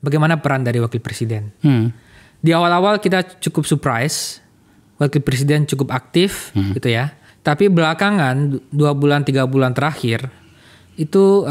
bagaimana peran dari wakil presiden. Di awal-awal kita cukup surprise, wakil presiden cukup aktif gitu ya. Tapi belakangan 2 bulan 3 bulan terakhir itu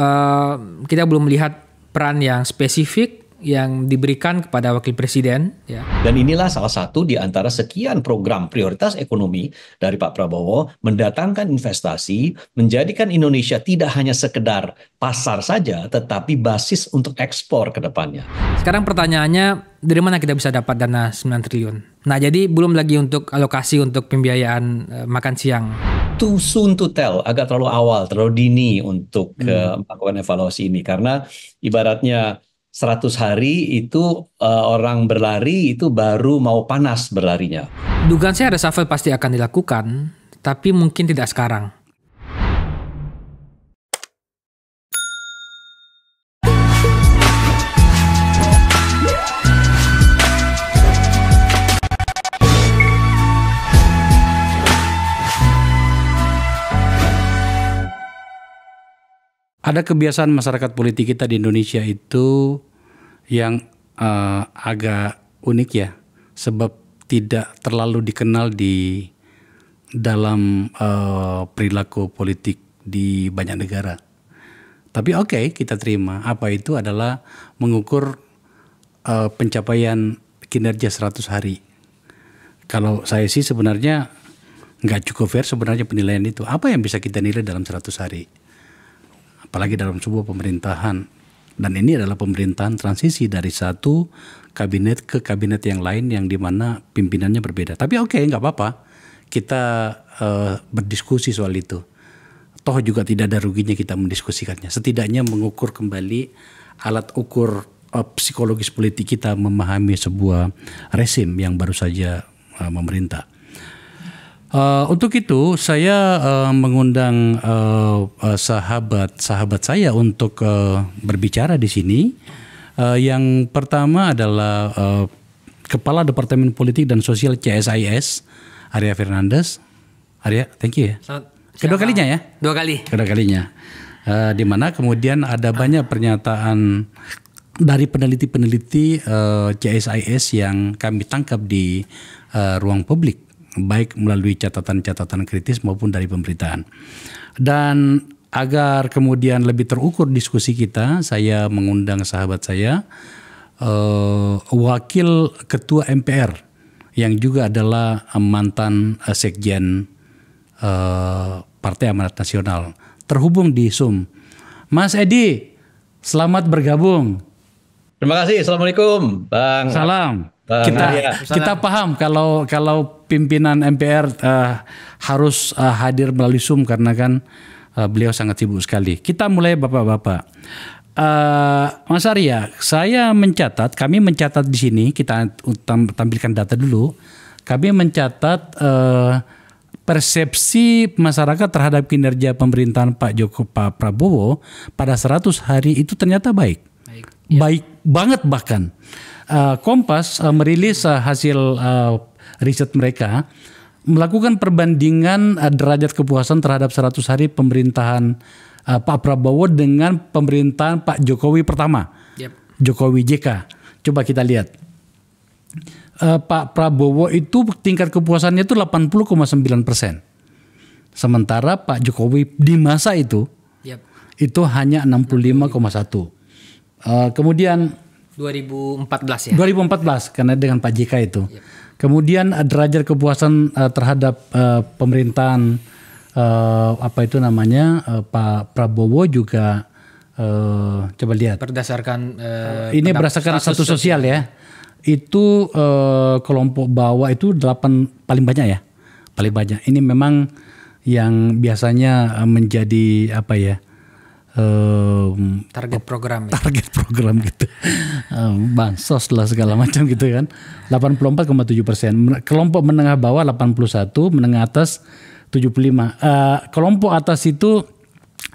kita belum melihat peran yang spesifik yang diberikan kepada wakil presiden. Ya. Dan inilah salah satu di antara sekian program prioritas ekonomi dari Pak Prabowo mendatangkan investasi, menjadikan Indonesia tidak hanya sekedar pasar saja, tetapi basis untuk ekspor ke depannya. Sekarang pertanyaannya, dari mana kita bisa dapat dana 9 triliun? Nah, jadi belum lagi untuk alokasi untuk pembiayaan makan siang. Too soon to tell, agak terlalu awal, terlalu dini untuk melakukan evaluasi ini. Karena ibaratnya 100 hari itu orang berlari itu baru mau panas berlarinya. Dugaan saya reshuffle pasti akan dilakukan, tapi mungkin tidak sekarang. Ada kebiasaan masyarakat politik kita di Indonesia itu yang agak unik ya, sebab tidak terlalu dikenal di dalam perilaku politik di banyak negara. Tapi oke, kita terima. Apa itu adalah mengukur pencapaian kinerja 100 hari. Kalau saya sih sebenarnya nggak cukup fair sebenarnya penilaian itu. Apa yang bisa kita nilai dalam 100 hari? Apalagi dalam sebuah pemerintahan, dan ini adalah pemerintahan transisi dari satu kabinet ke kabinet yang lain yang dimana pimpinannya berbeda. Tapi oke, nggak apa-apa, kita berdiskusi soal itu. Toh juga tidak ada ruginya kita mendiskusikannya. Setidaknya mengukur kembali alat ukur psikologis politik kita memahami sebuah rezim yang baru saja memerintah. Untuk itu saya mengundang sahabat saya untuk berbicara di sini. Yang pertama adalah Kepala Departemen Politik dan Sosial CSIS, Arya Fernandes. Arya, thank you ya. Kedua kalinya ya? Dua kali. Kedua kalinya. Di mana kemudian ada banyak pernyataan dari peneliti-peneliti CSIS yang kami tangkap di ruang publik, baik melalui catatan-catatan kritis maupun dari pemberitaan. Dan agar kemudian lebih terukur diskusi kita, saya mengundang sahabat saya, Wakil Ketua MPR, yang juga adalah mantan Sekjen Partai Amanat Nasional, terhubung di Zoom. Mas Edi, selamat bergabung. Terima kasih. Assalamualaikum, Bang. Salam. Kita paham kalau pimpinan MPR harus hadir melalui Zoom karena kan beliau sangat sibuk sekali. Kita mulai bapak-bapak. Mas Arya, kami mencatat di sini, kita tampilkan data dulu. Kami mencatat persepsi masyarakat terhadap kinerja pemerintahan Pak Prabowo pada 100 hari itu ternyata baik. Baik banget bahkan. Kompas merilis hasil riset mereka, melakukan perbandingan derajat kepuasan terhadap 100 hari pemerintahan Pak Prabowo dengan pemerintahan Pak Jokowi pertama, Jokowi JK. Coba kita lihat. Pak Prabowo itu tingkat kepuasannya itu 80,9%. Sementara Pak Jokowi di masa itu hanya 65,1%. Kemudian 2014 ya. 2014 karena dengan Pak JK itu. Kemudian derajat kepuasan terhadap pemerintahan Pak Prabowo juga coba lihat. Berdasarkan ini berdasarkan status sosial ya. Itu kelompok bawah itu 8 paling banyak ya. Paling banyak. Ini memang yang biasanya menjadi target program gitu, bansos lah segala macam gitu kan. 84,7%. Kelompok menengah bawah 81, menengah atas 75. Kelompok atas itu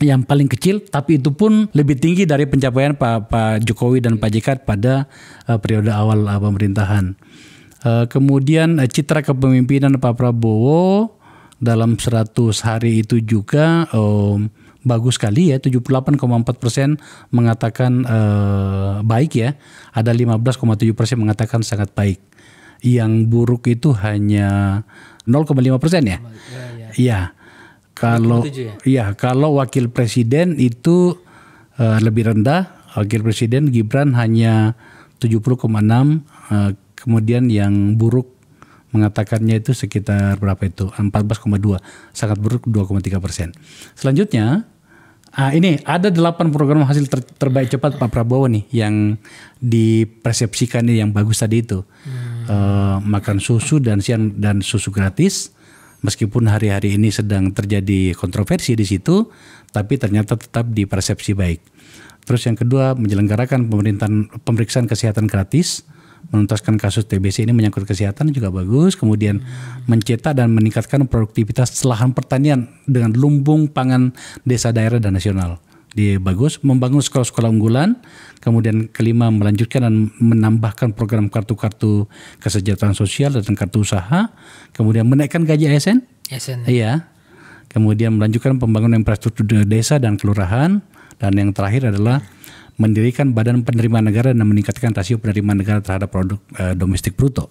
yang paling kecil, tapi itu pun lebih tinggi dari pencapaian Pak Jokowi dan Pak JK pada periode awal pemerintahan. Kemudian citra kepemimpinan Pak Prabowo dalam 100 hari itu juga bagus sekali ya, 78,4% mengatakan baik ya, ada 15,7% mengatakan sangat baik. Yang buruk itu hanya 0,5% ya. Iya. Kalau kalau wakil presiden itu lebih rendah, wakil presiden Gibran hanya 70,6, kemudian yang buruk mengatakannya itu sekitar berapa itu? 14,2, sangat buruk 2,3%. Selanjutnya, ini ada 8 program hasil terbaik cepat Pak Prabowo nih yang dipersepsikan ini yang bagus tadi itu. Makan susu dan siang dan susu gratis, meskipun hari-hari ini sedang terjadi kontroversi di situ, tapi ternyata tetap dipersepsi baik. Terus yang kedua, menyelenggarakan pemeriksaan kesehatan gratis, menuntaskan kasus TBC ini menyangkut kesehatan juga bagus. Kemudian mencetak dan meningkatkan produktivitas lahan pertanian dengan lumbung pangan desa, daerah, dan nasional. Dia bagus. Membangun sekolah-sekolah unggulan. Kemudian kelima, melanjutkan dan menambahkan program kartu-kartu kesejahteraan sosial dan kartu usaha. Kemudian menaikkan gaji ASN. Iya. Kemudian melanjutkan pembangunan infrastruktur desa dan kelurahan. Dan yang terakhir adalah mendirikan badan penerimaan negara dan meningkatkan rasio penerimaan negara terhadap produk domestik bruto.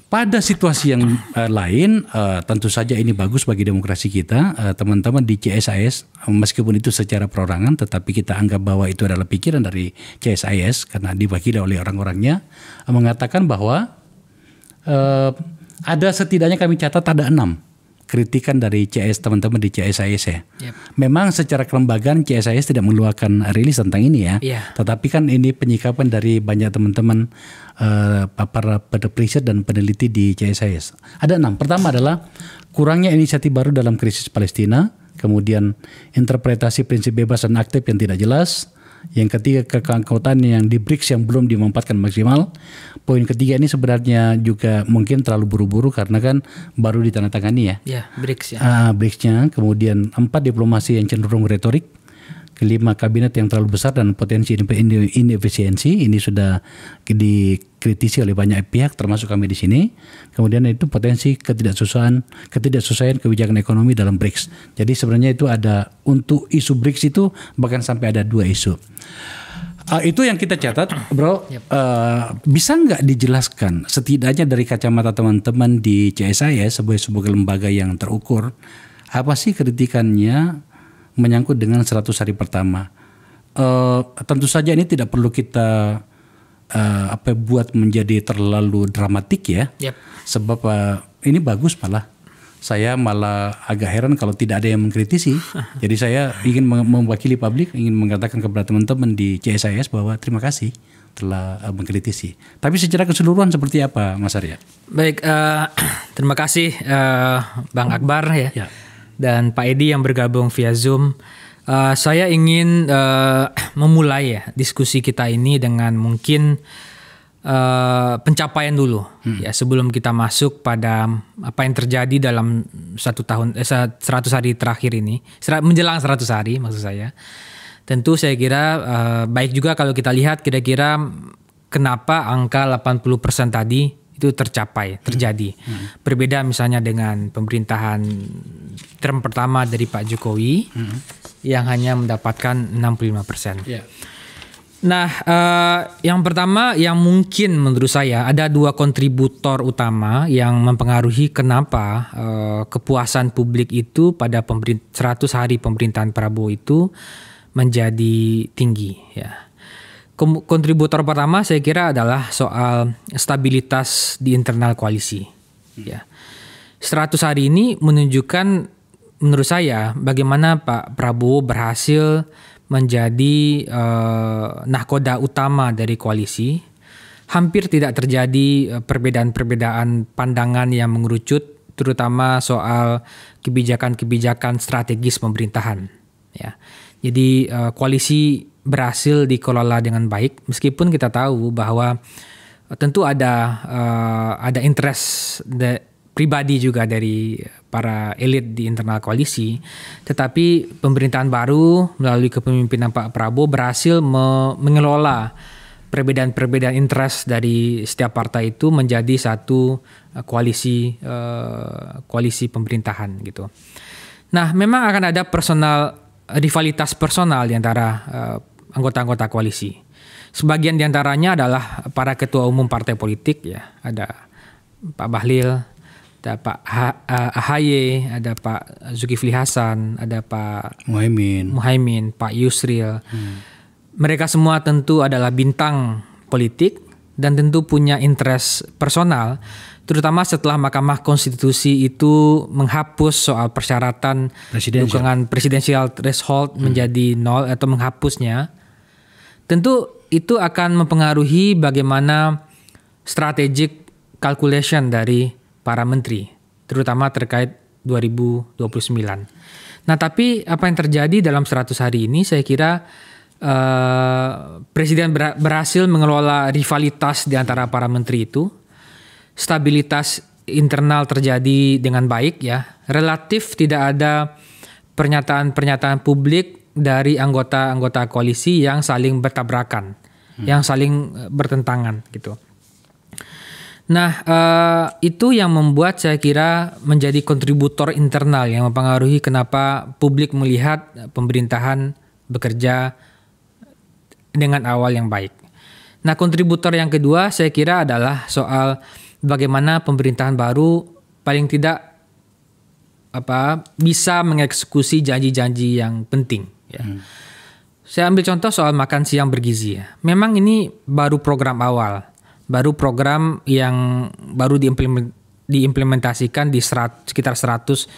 Pada situasi yang lain, tentu saja ini bagus bagi demokrasi kita. Teman-teman di CSIS, meskipun itu secara perorangan, tetapi kita anggap bahwa itu adalah pikiran dari CSIS karena diwakili oleh orang-orangnya, mengatakan bahwa ada setidaknya kami catat ada 6 kritikan dari CS, teman-teman di CSIS ya. Memang secara kelembagaan CSIS tidak mengeluarkan rilis tentang ini ya. Tetapi kan ini penyikapan dari banyak teman-teman para riset dan peneliti di CSIS. Ada 6. Pertama adalah kurangnya inisiatif baru dalam krisis Palestina. Kemudian interpretasi prinsip bebas dan aktif yang tidak jelas. Yang ketiga, keanggotaan yang di BRICS yang belum dimanfaatkan maksimal. Poin ketiga ini sebenarnya juga mungkin terlalu buru-buru karena kan baru ditandatangani ya. BRICS ya. BRICS-nya. Kemudian 4, diplomasi yang cenderung retorik. Kelima, kabinet yang terlalu besar dan potensi inefisiensi. Ini sudah dikritisi oleh banyak pihak termasuk kami di sini. Kemudian itu potensi ketidaksesuaian kebijakan ekonomi dalam BRICS. Jadi sebenarnya itu ada untuk isu BRICS itu bahkan sampai ada 2 isu. Itu yang kita catat, bro. Bisa nggak dijelaskan setidaknya dari kacamata teman-teman di CSIS sebagai lembaga yang terukur, apa sih kritikannya menyangkut dengan 100 hari pertama? Tentu saja ini tidak perlu kita buat menjadi terlalu dramatik ya. Sebab ini bagus malah. Saya malah agak heran kalau tidak ada yang mengkritisi. Jadi saya ingin mewakili publik, ingin mengatakan kepada teman-teman di CSIS bahwa terima kasih telah mengkritisi. Tapi secara keseluruhan seperti apa, Mas Arya? Baik, terima kasih Bang Akbar ya. Dan Pak Edi yang bergabung via Zoom. Saya ingin memulai ya diskusi kita ini dengan mungkin pencapaian dulu ya sebelum kita masuk pada apa yang terjadi dalam 100 hari terakhir ini, menjelang 100 hari maksud saya. Tentu saya kira baik juga kalau kita lihat kira-kira kenapa angka 80% tadi itu terjadi. Berbeda misalnya dengan pemerintahan term pertama dari Pak Jokowi yang hanya mendapatkan 65%. Nah, yang pertama yang mungkin menurut saya ada 2 kontributor utama yang mempengaruhi kenapa kepuasan publik itu pada 100 hari pemerintahan Prabowo itu menjadi tinggi ya. Kontributor pertama saya kira adalah soal stabilitas di internal koalisi. Ya. 100 hari ini menunjukkan menurut saya bagaimana Pak Prabowo berhasil menjadi nahkoda utama dari koalisi. Hampir tidak terjadi perbedaan-perbedaan pandangan yang mengerucut, terutama soal kebijakan-kebijakan strategis pemerintahan. Ya. Jadi koalisi berhasil dikelola dengan baik, meskipun kita tahu bahwa tentu ada interest pribadi juga dari para elit di internal koalisi, tetapi pemerintahan baru melalui kepemimpinan Pak Prabowo berhasil mengelola perbedaan-perbedaan interest dari setiap partai itu menjadi satu koalisi pemerintahan gitu. Nah, memang akan ada rivalitas personal di antara anggota-anggota koalisi. Sebagian di antaranya adalah para ketua umum partai politik ya. Ada Pak Bahlil, ada Pak AHY, ada Pak Zulkifli Hasan, ada Pak Muhaimin, Pak Yusril. Mereka semua tentu adalah bintang politik dan tentu punya interest personal, terutama setelah Mahkamah Konstitusi itu menghapus soal persyaratan dukungan presidensial threshold menjadi 0 atau menghapusnya. Tentu itu akan mempengaruhi bagaimana strategic calculation dari para menteri, terutama terkait 2029. Nah, tapi apa yang terjadi dalam 100 hari ini, saya kira Presiden berhasil mengelola rivalitas di antara para menteri itu. Stabilitas internal terjadi dengan baik ya. Relatif tidak ada pernyataan-pernyataan publik dari anggota-anggota koalisi yang saling bertabrakan, yang saling bertentangan gitu. Nah, itu yang membuat saya kira menjadi kontributor internal yang mempengaruhi kenapa publik melihat pemerintahan bekerja dengan awal yang baik. Nah, kontributor yang kedua saya kira adalah soal bagaimana pemerintahan baru paling tidak bisa mengeksekusi janji-janji yang penting. Ya. Saya ambil contoh soal makan siang bergizi. Ya. Memang ini baru program awal, baru program yang baru diimplementasikan di sekitar 190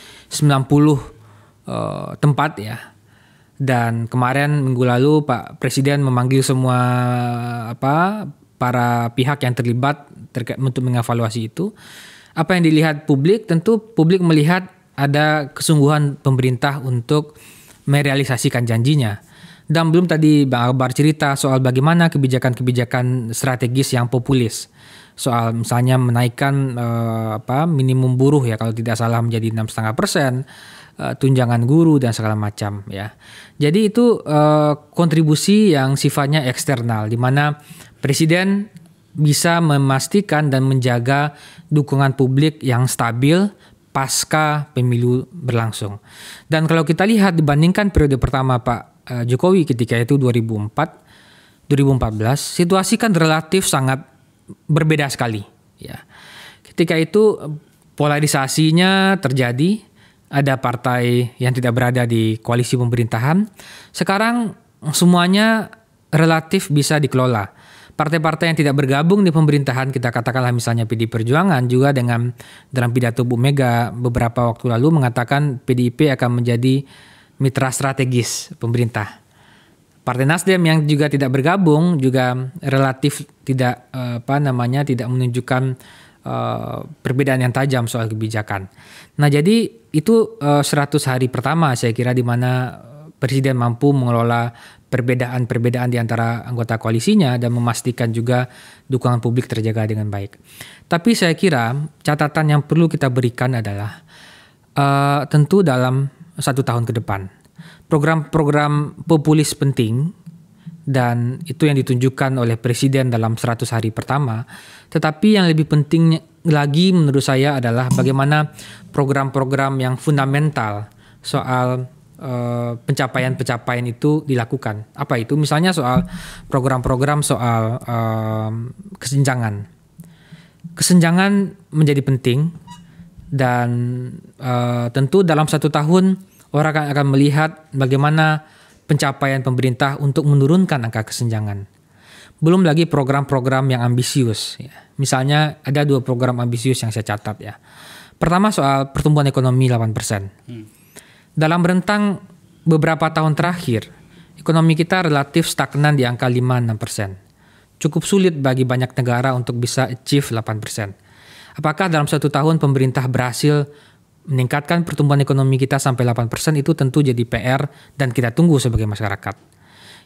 tempat ya. Dan kemarin minggu lalu Pak Presiden memanggil semua para pihak yang terlibat untuk mengevaluasi itu. Apa yang dilihat publik, tentu publik melihat ada kesungguhan pemerintah untuk merealisasikan janjinya. Dan belum tadi Bang Akbar cerita soal bagaimana kebijakan-kebijakan strategis yang populis. Soal misalnya menaikkan minimum buruh ya kalau tidak salah menjadi 6,5%. Tunjangan guru dan segala macam ya. Jadi itu kontribusi yang sifatnya eksternal di mana Presiden bisa memastikan dan menjaga dukungan publik yang stabil pasca pemilu berlangsung. Dan kalau kita lihat dibandingkan periode pertama Pak Jokowi ketika itu 2014, situasi kan relatif sangat berbeda sekali ya. Ketika itu polarisasinya terjadi. Ada partai yang tidak berada di koalisi pemerintahan. Sekarang semuanya relatif bisa dikelola. Partai-partai yang tidak bergabung di pemerintahan, kita katakanlah misalnya PDI Perjuangan, juga dengan dalam pidato Bu Mega beberapa waktu lalu mengatakan PDIP akan menjadi mitra strategis pemerintah. Partai Nasdem yang juga tidak bergabung juga relatif tidak tidak menunjukkan perbedaan yang tajam soal kebijakan. Nah, jadi itu 100 hari pertama saya kira di mana Presiden mampu mengelola perbedaan-perbedaan di antara anggota koalisinya dan memastikan juga dukungan publik terjaga dengan baik. Tapi saya kira catatan yang perlu kita berikan adalah tentu dalam 1 tahun ke depan program-program populis penting dan itu yang ditunjukkan oleh Presiden dalam 100 hari pertama. Tetapi yang lebih penting lagi menurut saya adalah bagaimana program-program yang fundamental soal pencapaian-pencapaian itu dilakukan. Apa itu? Misalnya soal program-program soal kesenjangan. Kesenjangan menjadi penting dan tentu dalam 1 tahun orang akan melihat bagaimana pencapaian pemerintah untuk menurunkan angka kesenjangan. Belum lagi program-program yang ambisius. Ya. Misalnya ada 2 program ambisius yang saya catat ya. Pertama soal pertumbuhan ekonomi 8%. Dalam rentang beberapa tahun terakhir, ekonomi kita relatif stagnan di angka 5-6%. Cukup sulit bagi banyak negara untuk bisa achieve 8%. Apakah dalam 1 tahun pemerintah berhasil meningkatkan pertumbuhan ekonomi kita sampai 8%? Itu tentu jadi PR dan kita tunggu sebagai masyarakat.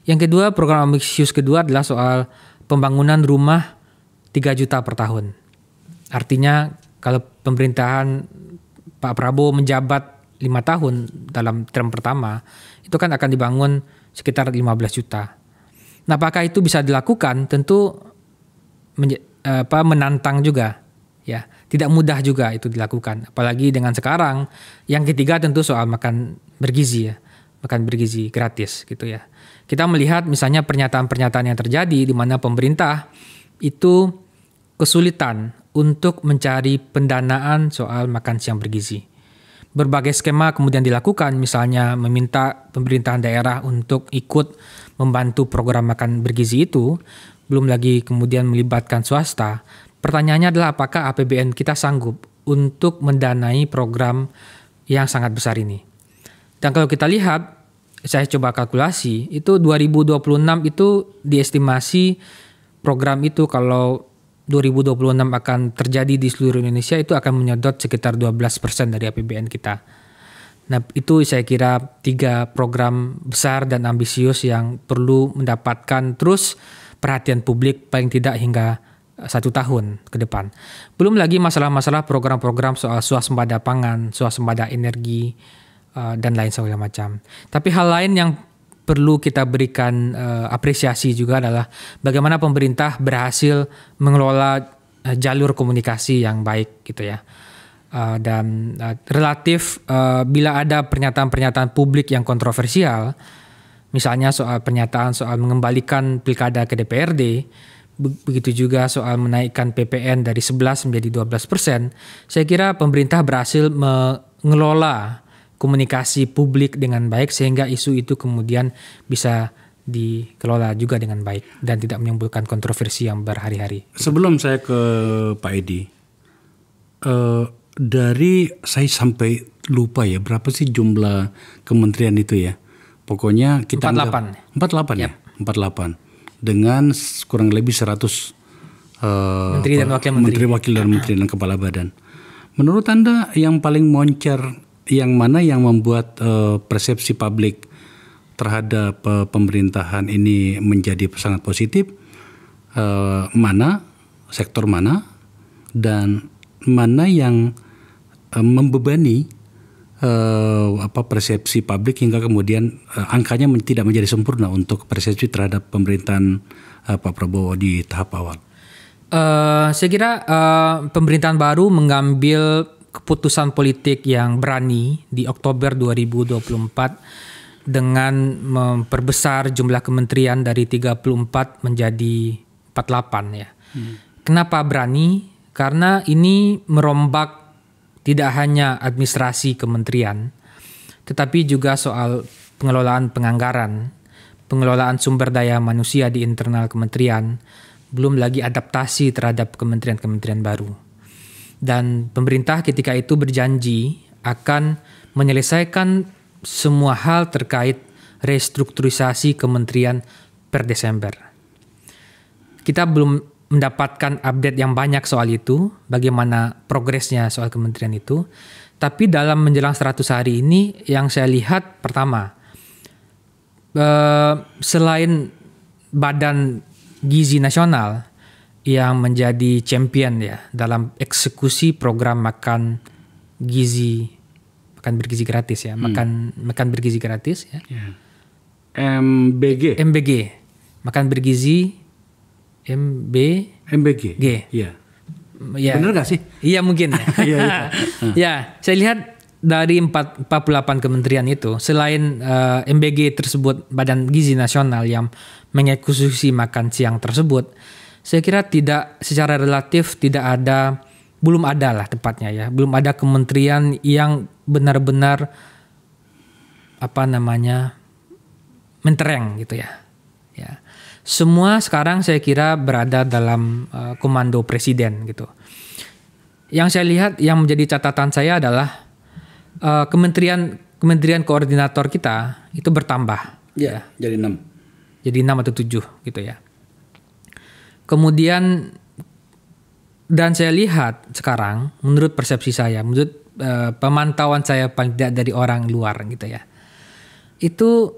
Yang kedua, program ambisius kedua adalah soal pembangunan rumah 3 juta per tahun. Artinya kalau pemerintahan Pak Prabowo menjabat 5 tahun dalam term pertama, itu kan akan dibangun sekitar 15 juta. Nah, apakah itu bisa dilakukan? Tentu menantang juga ya. tidak mudah juga itu dilakukan. Apalagi dengan sekarang. Yang ketiga tentu soal makan bergizi ya. Makan bergizi gratis gitu ya. Kita melihat misalnya pernyataan-pernyataan yang terjadi di mana pemerintah itu kesulitan untuk mencari pendanaan soal makan siang bergizi. Berbagai skema kemudian dilakukan, misalnya meminta pemerintahan daerah untuk ikut membantu program makan bergizi itu, belum lagi kemudian melibatkan swasta. Pertanyaannya adalah apakah APBN kita sanggup untuk mendanai program yang sangat besar ini. Dan kalau kita lihat, saya coba kalkulasi, itu 2026 itu diestimasi program itu kalau 2026 akan terjadi di seluruh Indonesia itu akan menyedot sekitar 12% dari APBN kita. Nah itu saya kira 3 program besar dan ambisius yang perlu mendapatkan terus perhatian publik paling tidak hingga 1 tahun ke depan. Belum lagi masalah-masalah program-program soal swasembada pangan, swasembada energi, dan lain segala macam. Tapi hal lain yang perlu kita berikan apresiasi juga adalah bagaimana pemerintah berhasil mengelola jalur komunikasi yang baik gitu ya. Dan relatif bila ada pernyataan-pernyataan publik yang kontroversial, misalnya soal pernyataan soal mengembalikan pilkada ke DPRD, begitu juga soal menaikkan PPN dari 11 menjadi 12%, saya kira pemerintah berhasil mengelola komunikasi publik dengan baik sehingga isu itu kemudian bisa dikelola juga dengan baik dan tidak menimbulkan kontroversi yang berhari-hari. Sebelum saya ke Pak Edi, dari saya sampai lupa ya berapa sih jumlah kementerian itu ya. Pokoknya kita 48 ya, 48 dengan kurang lebih 100 menteri dan wakil dan menteri dan kepala badan. Menurut Anda yang paling moncer yang mana yang membuat persepsi publik terhadap pemerintahan ini menjadi sangat positif? Mana, sektor mana, dan mana yang membebani persepsi publik hingga kemudian angkanya tidak menjadi sempurna untuk persepsi terhadap pemerintahan Pak Prabowo di tahap awal? Saya kira pemerintahan baru mengambil keputusan politik yang berani di Oktober 2024 dengan memperbesar jumlah kementerian dari 34 menjadi 48 ya. Kenapa berani? Karena ini merombak tidak hanya administrasi kementerian, tetapi juga soal pengelolaan penganggaran, pengelolaan sumber daya manusia di internal kementerian, belum lagi adaptasi terhadap kementerian-kementerian baru. Dan pemerintah ketika itu berjanji akan menyelesaikan semua hal terkait restrukturisasi kementerian per Desember. Kita belum mendapatkan update yang banyak soal itu, bagaimana progresnya soal kementerian itu. Tapi dalam menjelang 100 hari ini yang saya lihat pertama, selain Badan Gizi Nasional yang menjadi champion ya dalam eksekusi program makan bergizi gratis ya, makan bergizi gratis ya. MBG. Makan bergizi MBG. Ya. Benar gak sih? Iya mungkin. Ya, saya lihat dari 48 kementerian itu, selain MBG tersebut, Badan Gizi Nasional yang mengeksekusi makan siang tersebut, saya kira secara relatif belum ada lah tepatnya ya, belum ada kementerian yang benar-benar mentereng gitu ya. Ya. Semua sekarang saya kira berada dalam komando presiden gitu. Yang saya lihat yang menjadi catatan saya adalah kementerian koordinator kita itu bertambah. Ya, jadi 6. Jadi 6 atau 7 gitu ya. Kemudian dan saya lihat sekarang menurut persepsi saya, menurut pemantauan saya paling tidak dari orang luar gitu ya. Itu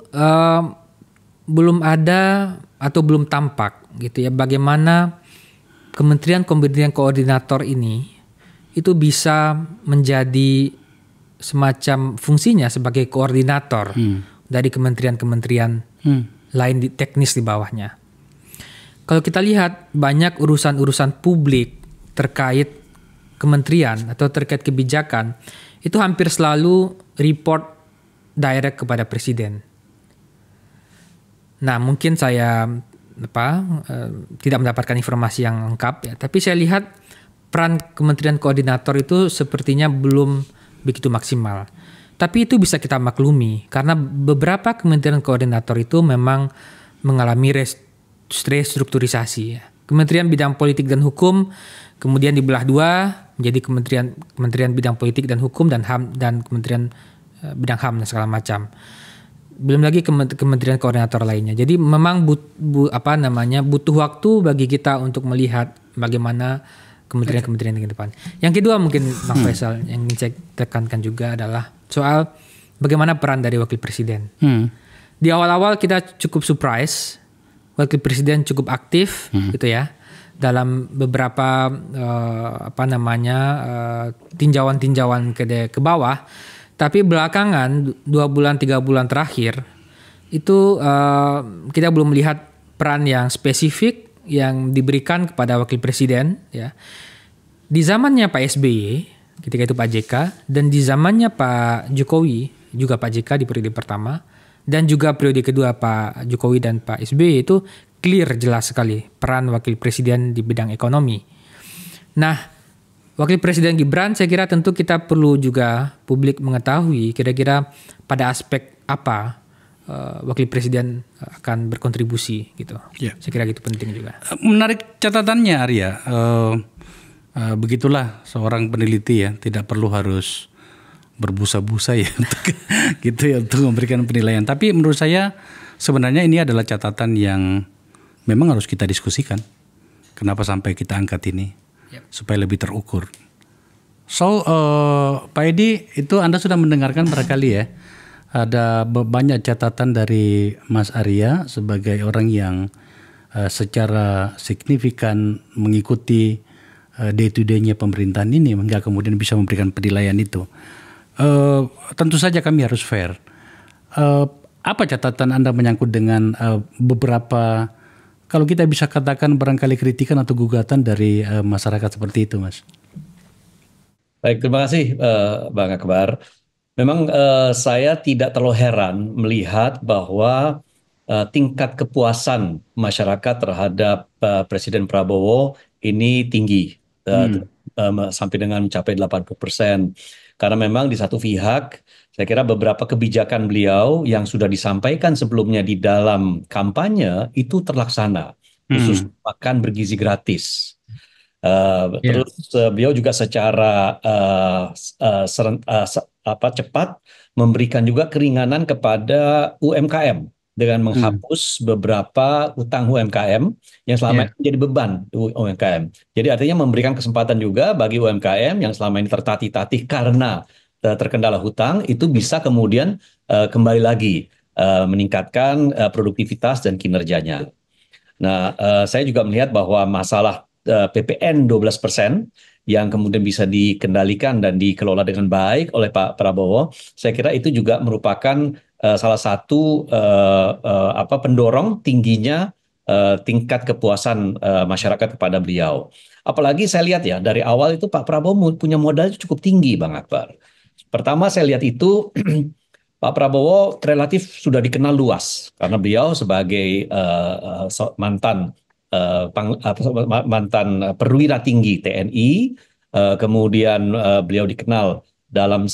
belum ada atau belum tampak gitu ya bagaimana kementerian koordinator ini itu bisa menjadi semacam fungsinya sebagai koordinator dari kementerian-kementerian lain teknis di bawahnya. Kalau kita lihat banyak urusan-urusan publik terkait kementerian atau terkait kebijakan itu hampir selalu report direct kepada presiden. Nah, mungkin saya tidak mendapatkan informasi yang lengkap ya, tapi saya lihat peran kementerian koordinator itu sepertinya belum begitu maksimal. Tapi itu bisa kita maklumi karena beberapa kementerian koordinator itu memang mengalami restrukturisasi ya. Kementerian Bidang Politik dan Hukum kemudian dibelah dua menjadi Kementerian Bidang Politik dan Hukum dan HAM dan Kementerian Bidang HAM dan segala macam. Belum lagi kementerian koordinator lainnya. Jadi memang butuh waktu bagi kita untuk melihat bagaimana kementerian-kementerian ke depan. Yang kedua mungkin Bang Faisal yang ingin saya tekankan juga adalah soal bagaimana peran dari wakil presiden. Di awal-awal kita cukup surprise, wakil presiden cukup aktif gitu ya dalam beberapa tinjauan-tinjauan ke bawah. Tapi belakangan 2 bulan 3 bulan terakhir itu kita belum melihat peran yang spesifik yang diberikan kepada wakil presiden ya. Di zamannya Pak SBY ketika itu Pak JK dan di zamannya Pak Jokowi juga Pak JK di periode pertama dan juga periode kedua Pak Jokowi dan Pak SBY itu clear jelas sekali peran wakil presiden di bidang ekonomi. Nah, Wakil Presiden Gibran saya kira tentu kita perlu juga publik mengetahui kira-kira pada aspek apa Wakil Presiden akan berkontribusi gitu. Yeah. Saya kira gitu penting juga. Menarik catatannya Arya. Begitulah seorang peneliti ya, tidak perlu harus berbusa-busa ya untuk memberikan penilaian. Tapi menurut saya sebenarnya ini adalah catatan yang memang harus kita diskusikan. Kenapa sampai kita angkat ini? Supaya lebih terukur. So, Pak Edi, itu Anda sudah mendengarkan barangkali ya, ada banyak catatan dari Mas Arya sebagai orang yang secara signifikan mengikuti day-to-day-nya pemerintahan ini, hingga kemudian bisa memberikan penilaian itu. Tentu saja kami harus fair. Apa catatan Anda menyangkut dengan beberapa, kalau kita bisa katakan barangkali kritikan atau gugatan dari masyarakat seperti itu, Mas? Baik, terima kasih Bang Akbar. Memang saya tidak terlalu heran melihat bahwa tingkat kepuasan masyarakat terhadap Presiden Prabowo ini tinggi, sampai dengan mencapai 80%. Karena memang di satu pihak, saya kira beberapa kebijakan beliau yang sudah disampaikan sebelumnya di dalam kampanye itu terlaksana, khusus makan bergizi gratis. Terus beliau juga secara cepat memberikan juga keringanan kepada UMKM dengan menghapus beberapa utang UMKM yang selama ini menjadi beban UMKM. Jadi artinya memberikan kesempatan juga bagi UMKM yang selama ini tertatih-tatih karena terkendala hutang itu bisa kemudian kembali lagi meningkatkan produktivitas dan kinerjanya. Nah, saya juga melihat bahwa masalah PPN 12% yang kemudian bisa dikendalikan dan dikelola dengan baik oleh Pak Prabowo, saya kira itu juga merupakan salah satu pendorong tingginya tingkat kepuasan masyarakat kepada beliau. Apalagi saya lihat ya dari awal itu Pak Prabowo punya modal cukup tinggi, Bang Akbar. Pertama saya lihat itu Pak Prabowo relatif sudah dikenal luas karena beliau sebagai mantan perwira tinggi TNI, kemudian beliau dikenal dalam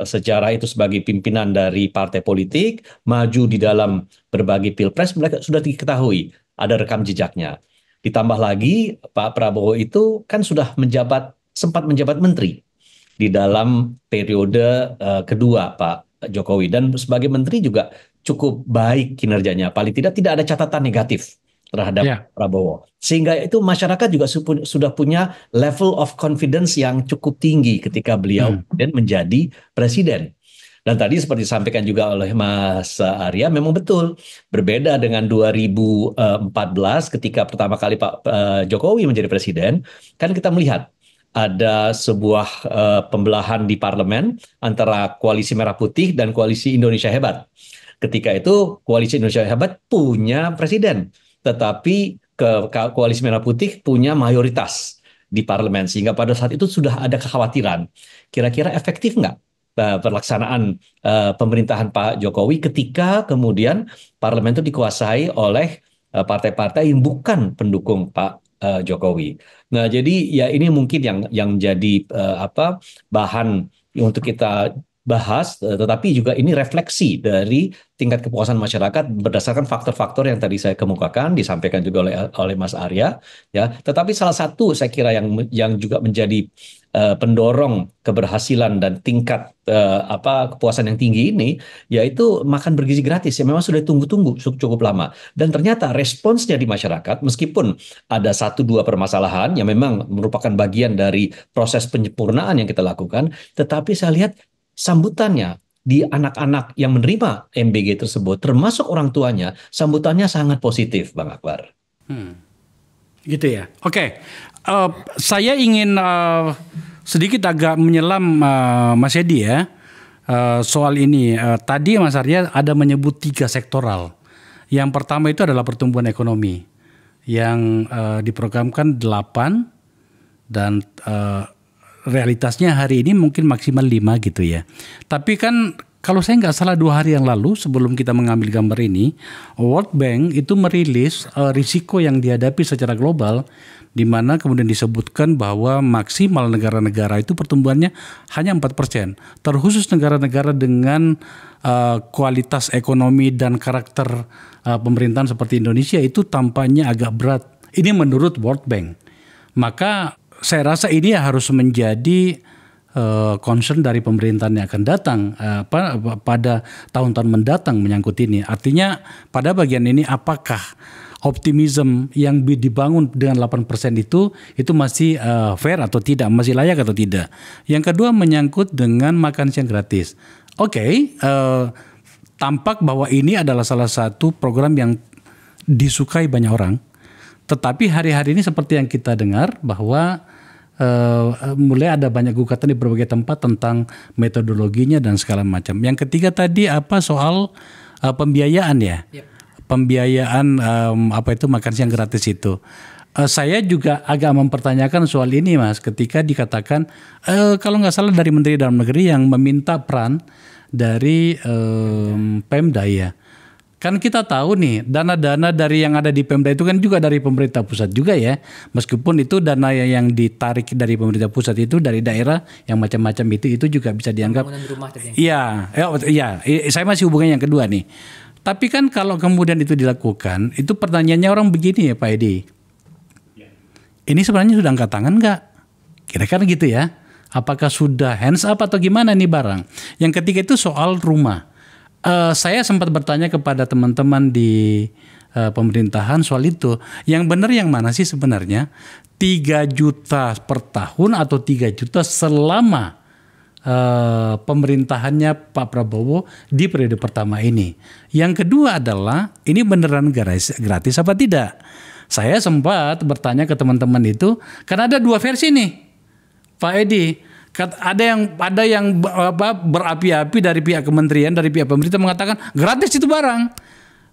sejarah itu sebagai pimpinan dari partai politik, maju di dalam berbagai pilpres, mereka sudah diketahui ada rekam jejaknya. Ditambah lagi Pak Prabowo itu kan sudah sempat menjabat menteri di dalam periode kedua Pak Jokowi, dan sebagai menteri juga cukup baik kinerjanya, paling tidak ada catatan negatif terhadap Prabowo. Sehingga itu masyarakat juga sudah punya level of confidence yang cukup tinggi ketika beliau dan menjadi presiden. Dan tadi seperti disampaikan juga oleh Mas Arya, memang betul berbeda dengan 2014 ketika pertama kali Pak Jokowi menjadi presiden, kan kita melihat ada sebuah pembelahan di parlemen antara Koalisi Merah Putih dan Koalisi Indonesia Hebat. Ketika itu Koalisi Indonesia Hebat punya presiden, tetapi Koalisi Merah Putih punya mayoritas di parlemen, sehingga pada saat itu sudah ada kekhawatiran kira-kira efektif nggak pelaksanaan pemerintahan Pak Jokowi ketika kemudian parlemen itu dikuasai oleh partai-partai yang bukan pendukung Pak Jokowi. Nah, jadi ya ini mungkin yang jadi bahan untuk kita bahas, tetapi juga ini refleksi dari tingkat kepuasan masyarakat berdasarkan faktor-faktor yang tadi saya kemukakan, disampaikan juga oleh Mas Arya, ya. Tetapi salah satu saya kira yang juga menjadi pendorong keberhasilan dan tingkat kepuasan yang tinggi ini, yaitu makan bergizi gratis yang memang sudah ditunggu-tunggu cukup lama. Dan ternyata responsnya di masyarakat, meskipun ada satu dua permasalahan yang memang merupakan bagian dari proses penyempurnaan yang kita lakukan, tetapi saya lihat sambutannya di anak-anak yang menerima MBG tersebut, termasuk orang tuanya, sambutannya sangat positif, Bang Akbar. Gitu ya. Oke. Saya ingin sedikit agak menyelam Mas Edi ya soal ini. Tadi Mas Arya ada menyebut 3 sektoral. Yang pertama itu adalah pertumbuhan ekonomi yang diprogramkan 8 dan realitasnya hari ini mungkin maksimal 5 gitu ya. Tapi kan kalau saya nggak salah 2 hari yang lalu sebelum kita mengambil gambar ini, World Bank itu merilis risiko yang dihadapi secara global, di mana kemudian disebutkan bahwa maksimal negara-negara itu pertumbuhannya hanya 4%. Terkhusus negara-negara dengan kualitas ekonomi dan karakter pemerintahan seperti Indonesia itu tampaknya agak berat. Ini menurut World Bank. Maka saya rasa ini harus menjadi concern dari pemerintahan yang akan datang pada tahun-tahun mendatang menyangkut ini. Artinya pada bagian ini apakah optimism yang dibangun dengan 8% itu masih fair atau tidak, masih layak atau tidak. Yang kedua menyangkut dengan makan siang gratis. Oke, tampak bahwa ini adalah salah satu program yang disukai banyak orang. Tetapi hari-hari ini seperti yang kita dengar bahwa mulai ada banyak gugatan di berbagai tempat tentang metodologinya dan segala macam. Yang ketiga tadi soal pembiayaan ya. Yep. Pembiayaan makan siang gratis itu. Saya juga agak mempertanyakan soal ini Mas, ketika dikatakan kalau nggak salah dari Menteri Dalam Negeri yang meminta peran dari Pemda ya. Kan kita tahu nih dana-dana dari yang ada di Pemda itu kan juga dari pemerintah pusat juga ya. Meskipun itu dana yang ditarik dari pemerintah pusat itu dari daerah yang macam-macam itu juga bisa dianggap. Iya, saya masih hubungan yang kedua nih. Tapi kan kalau kemudian itu dilakukan, itu pertanyaannya orang begini ya Pak Edi. Ini sebenarnya sudah angkat tangan nggak? Kira-kira gitu ya. Apakah sudah hands up atau gimana nih barang? Yang ketiga itu soal rumah. Saya sempat bertanya kepada teman-teman di pemerintahan soal itu. Yang benar yang mana sih sebenarnya? 3 juta per tahun atau 3 juta selama pemerintahannya Pak Prabowo di periode pertama ini. Yang kedua adalah ini beneran gratis apa tidak? Saya sempat bertanya ke teman-teman itu karena ada 2 versi nih Pak Edi. Ada yang berapi-api dari pihak kementerian, dari pihak pemerintah mengatakan gratis itu barang.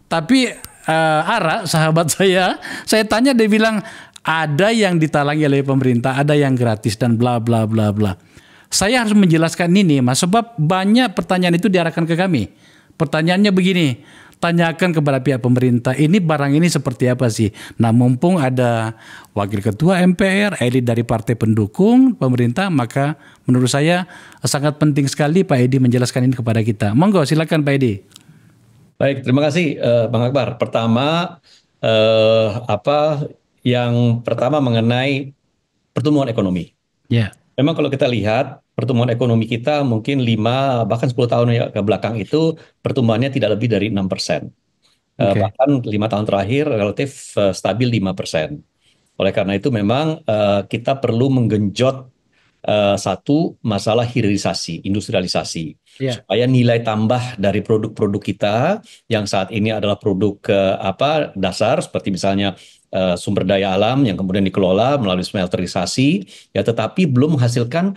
Tapi Ara, sahabat saya tanya, dia bilang ada yang ditalangi oleh pemerintah, ada yang gratis dan bla bla bla bla. Saya harus menjelaskan ini Mas, sebab banyak pertanyaan itu diarahkan ke kami. Pertanyaannya begini, tanyakan kepada pihak pemerintah, ini barang ini seperti apa sih? Nah, mumpung ada wakil ketua MPR, elit dari partai pendukung pemerintah, maka menurut saya sangat penting sekali Pak Edi menjelaskan ini kepada kita. Monggo, silakan Pak Edi. Baik, terima kasih Bang Akbar. Pertama, yang pertama mengenai pertumbuhan ekonomi. Ya. Memang kalau kita lihat pertumbuhan ekonomi kita mungkin 5 bahkan 10 tahun ke belakang itu pertumbuhannya tidak lebih dari 6%. Bahkan 5 tahun terakhir relatif stabil 5%. Oleh karena itu memang kita perlu menggenjot satu masalah hilirisasi, industrialisasi. Supaya nilai tambah dari produk-produk kita yang saat ini adalah produk dasar seperti misalnya sumber daya alam yang kemudian dikelola melalui smelterisasi, ya, tetapi belum menghasilkan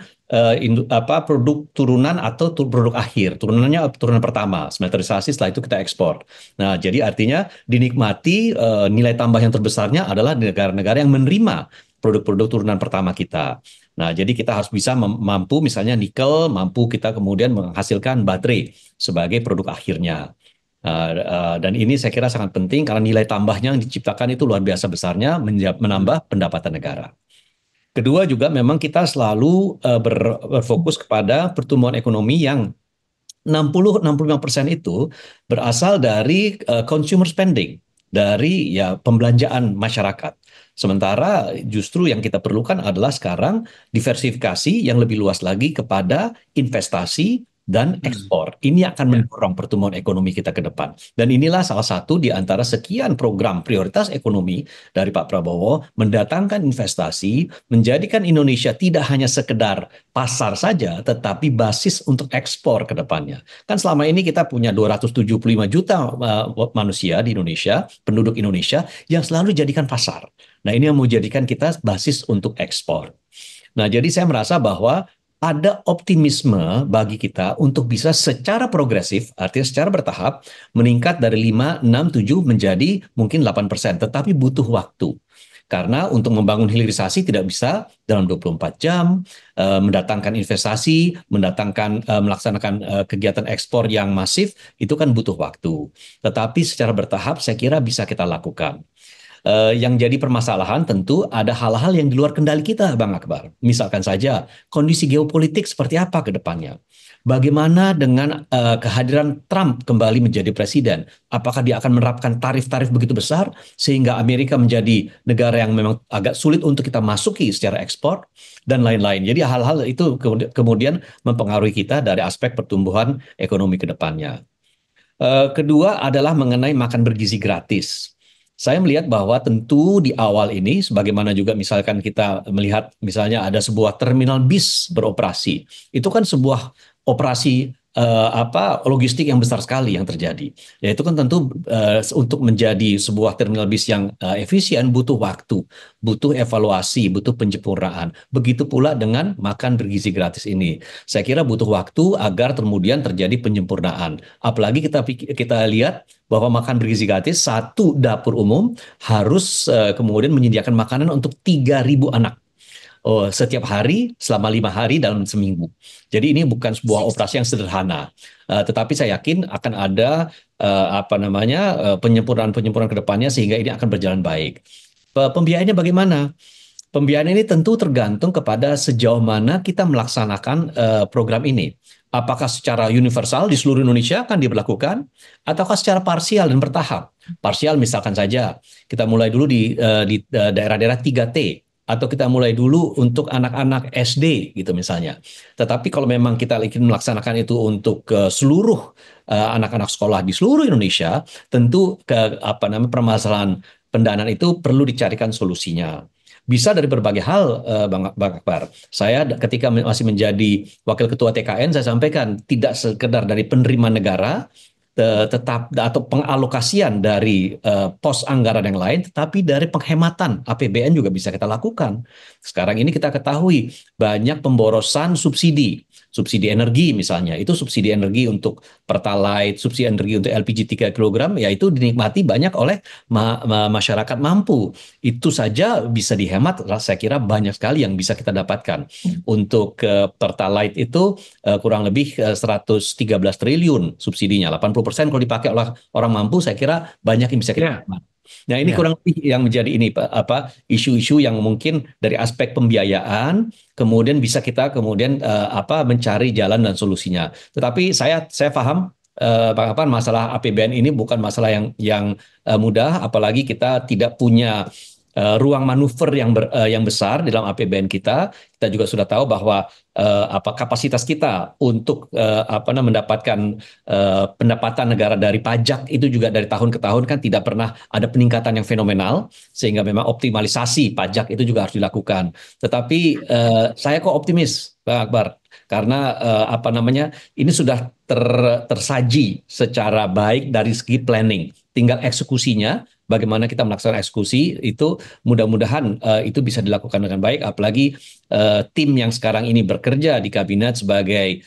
produk turunan atau produk akhir. Turunan pertama, smelterisasi, setelah itu kita ekspor. Nah, jadi artinya dinikmati nilai tambah yang terbesarnya adalah di negara-negara yang menerima produk-produk turunan pertama kita. Nah, jadi kita harus bisa mampu misalnya nikel, mampu kita kemudian menghasilkan baterai sebagai produk akhirnya. Dan ini saya kira sangat penting karena nilai tambahnya yang diciptakan itu luar biasa besarnya, menambah pendapatan negara. Kedua juga memang kita selalu berfokus kepada pertumbuhan ekonomi yang 60-65% itu berasal dari consumer spending, dari ya pembelanjaan masyarakat. Sementara justru yang kita perlukan adalah sekarang diversifikasi yang lebih luas lagi kepada investasi dan ekspor. Ini akan mendorong pertumbuhan ekonomi kita ke depan. Dan inilah salah satu di antara sekian program prioritas ekonomi dari Pak Prabowo, mendatangkan investasi, menjadikan Indonesia tidak hanya sekedar pasar saja, tetapi basis untuk ekspor ke depannya. Kan selama ini kita punya 275 juta manusia di Indonesia, penduduk Indonesia, yang selalu dijadikan pasar. Nah, ini yang mau jadikan kita basis untuk ekspor. Nah, jadi saya merasa bahwa ada optimisme bagi kita untuk bisa secara progresif, artinya secara bertahap, meningkat dari 5, 6, 7 menjadi mungkin 8%, tetapi butuh waktu. Karena untuk membangun hilirisasi tidak bisa dalam 24 jam, mendatangkan investasi, melaksanakan kegiatan ekspor yang masif, itu kan butuh waktu. Tetapi secara bertahap saya kira bisa kita lakukan. Yang jadi permasalahan tentu ada hal-hal yang di luar kendali kita, Bang Akbar. Misalkan saja kondisi geopolitik seperti apa ke depannya. Bagaimana dengan kehadiran Trump kembali menjadi presiden? Apakah dia akan menerapkan tarif-tarif begitu besar sehingga Amerika menjadi negara yang memang agak sulit untuk kita masuki secara ekspor dan lain-lain. Jadi hal-hal itu kemudian mempengaruhi kita dari aspek pertumbuhan ekonomi ke depannya. Kedua adalah mengenai makan bergizi gratis. Saya melihat bahwa tentu di awal ini, sebagaimana juga misalkan kita melihat misalnya ada sebuah terminal bis beroperasi, itu kan sebuah operasi logistik yang besar sekali yang terjadi. Ya itu kan tentu untuk menjadi sebuah terminal bis yang efisien butuh waktu, butuh evaluasi, butuh penyempurnaan. Begitu pula dengan makan bergizi gratis ini. Saya kira butuh waktu agar kemudian terjadi penyempurnaan. Apalagi kita lihat bahwa makan bergizi gratis satu dapur umum harus kemudian menyediakan makanan untuk 3.000 anak. Setiap hari selama 5 hari dalam seminggu. Jadi ini bukan sebuah operasi yang sederhana, tetapi saya yakin akan ada penyempurnaan-penyempurnaan ke depannya sehingga ini akan berjalan baik. Pembiayaannya bagaimana? Pembiayaan ini tentu tergantung kepada sejauh mana kita melaksanakan program ini. Apakah secara universal di seluruh Indonesia akan diberlakukan, ataukah secara parsial dan bertahap? Parsial misalkan saja kita mulai dulu di daerah-daerah 3T. Atau kita mulai dulu untuk anak-anak SD gitu misalnya. Tetapi kalau memang kita ingin melaksanakan itu untuk seluruh anak-anak sekolah di seluruh Indonesia, tentu permasalahan pendanaan itu perlu dicarikan solusinya. Bisa dari berbagai hal, Bang Akbar. Saya ketika masih menjadi Wakil Ketua TKN, saya sampaikan tidak sekedar dari penerimaan negara, tetap atau pengalokasian dari pos anggaran yang lain, tetapi dari penghematan APBN juga bisa kita lakukan. Sekarang ini kita ketahui banyak pemborosan subsidi energi misalnya, itu subsidi energi untuk Pertalite, subsidi energi untuk LPG 3 kg, yaitu dinikmati banyak oleh masyarakat mampu. Itu saja bisa dihemat, saya kira banyak sekali yang bisa kita dapatkan. Untuk Pertalite itu kurang lebih 113 triliun subsidinya, 80% kalau dipakai oleh orang mampu, saya kira banyak yang bisa kita hemat. Nah ini kurang lebih yang menjadi ini isu-isu yang mungkin dari aspek pembiayaan kemudian bisa kita kemudian mencari jalan dan solusinya. Tetapi saya paham masalah APBN ini bukan masalah yang mudah, apalagi kita tidak punya ruang manuver yang besar di dalam APBN kita. Kita juga sudah tahu bahwa kapasitas kita untuk mendapatkan pendapatan negara dari pajak itu juga dari tahun ke tahun kan tidak pernah ada peningkatan yang fenomenal, sehingga memang optimalisasi pajak itu juga harus dilakukan. Tetapi saya kok optimis, Pak Akbar, karena ini sudah tersaji secara baik dari segi planning, tinggal eksekusinya. Bagaimana kita melaksanakan eksekusi itu mudah-mudahan itu bisa dilakukan dengan baik, apalagi tim yang sekarang ini bekerja di kabinet sebagai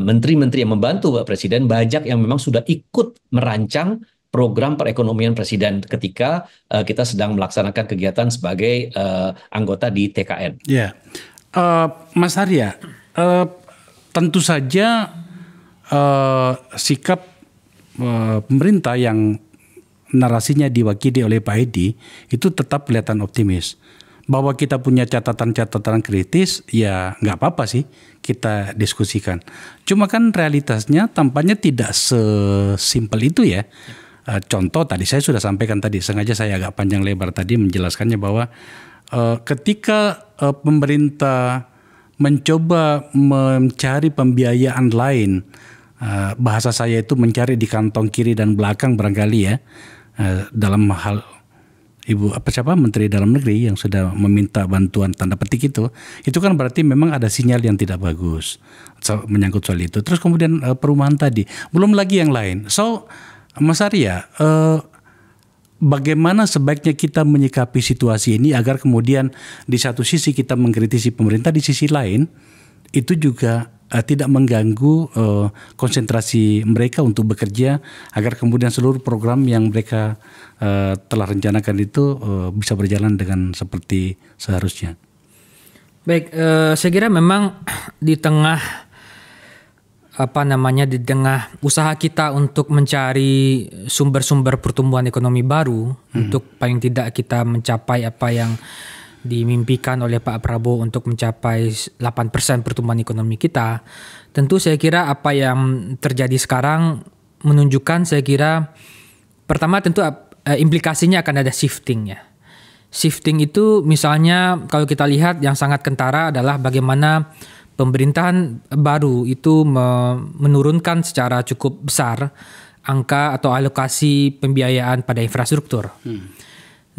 menteri-menteri yang membantu Pak Presiden, banyak yang memang sudah ikut merancang program perekonomian presiden ketika kita sedang melaksanakan kegiatan sebagai anggota di TKN. Ya, Mas Arya, tentu saja sikap pemerintah yang narasinya diwakili oleh Pak Edi itu tetap kelihatan optimis. Bahwa kita punya catatan-catatan kritis, ya nggak apa-apa sih kita diskusikan. Cuma kan realitasnya tampaknya tidak sesimpel itu ya. Contoh tadi saya sudah sampaikan tadi, sengaja saya agak panjang lebar tadi menjelaskannya bahwa ketika pemerintah mencoba mencari pembiayaan lain, bahasa saya itu mencari di kantong kiri dan belakang barangkali ya, dalam hal Menteri Dalam Negeri yang sudah meminta bantuan tanda petik itu kan berarti memang ada sinyal yang tidak bagus menyangkut soal itu. Terus kemudian perumahan tadi, belum lagi yang lain. So, Mas Arya, bagaimana sebaiknya kita menyikapi situasi ini agar kemudian di satu sisi kita mengkritisi pemerintah, di sisi lain itu juga tidak mengganggu konsentrasi mereka untuk bekerja agar kemudian seluruh program yang mereka telah rencanakan itu bisa berjalan dengan seperti seharusnya. Baik, saya kira memang di tengah di tengah usaha kita untuk mencari sumber-sumber pertumbuhan ekonomi baru untuk paling tidak kita mencapai apa yang dimimpikan oleh Pak Prabowo untuk mencapai 8% pertumbuhan ekonomi kita. Tentu saya kira apa yang terjadi sekarang menunjukkan, saya kira pertama tentu implikasinya akan ada shifting ya. Shifting itu misalnya kalau kita lihat yang sangat kentara adalah bagaimana pemerintahan baru itu menurunkan secara cukup besar angka atau alokasi pembiayaan pada infrastruktur.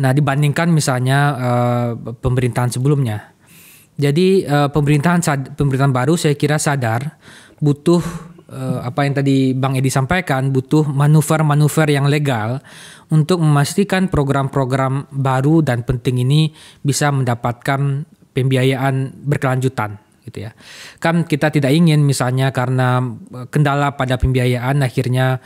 Nah, dibandingkan misalnya pemerintahan sebelumnya. Jadi pemerintahan baru saya kira sadar butuh apa yang tadi Bang Edi sampaikan, butuh manuver-manuver yang legal untuk memastikan program-program baru dan penting ini bisa mendapatkan pembiayaan berkelanjutan. Gitu ya. Kan kita tidak ingin misalnya karena kendala pada pembiayaan akhirnya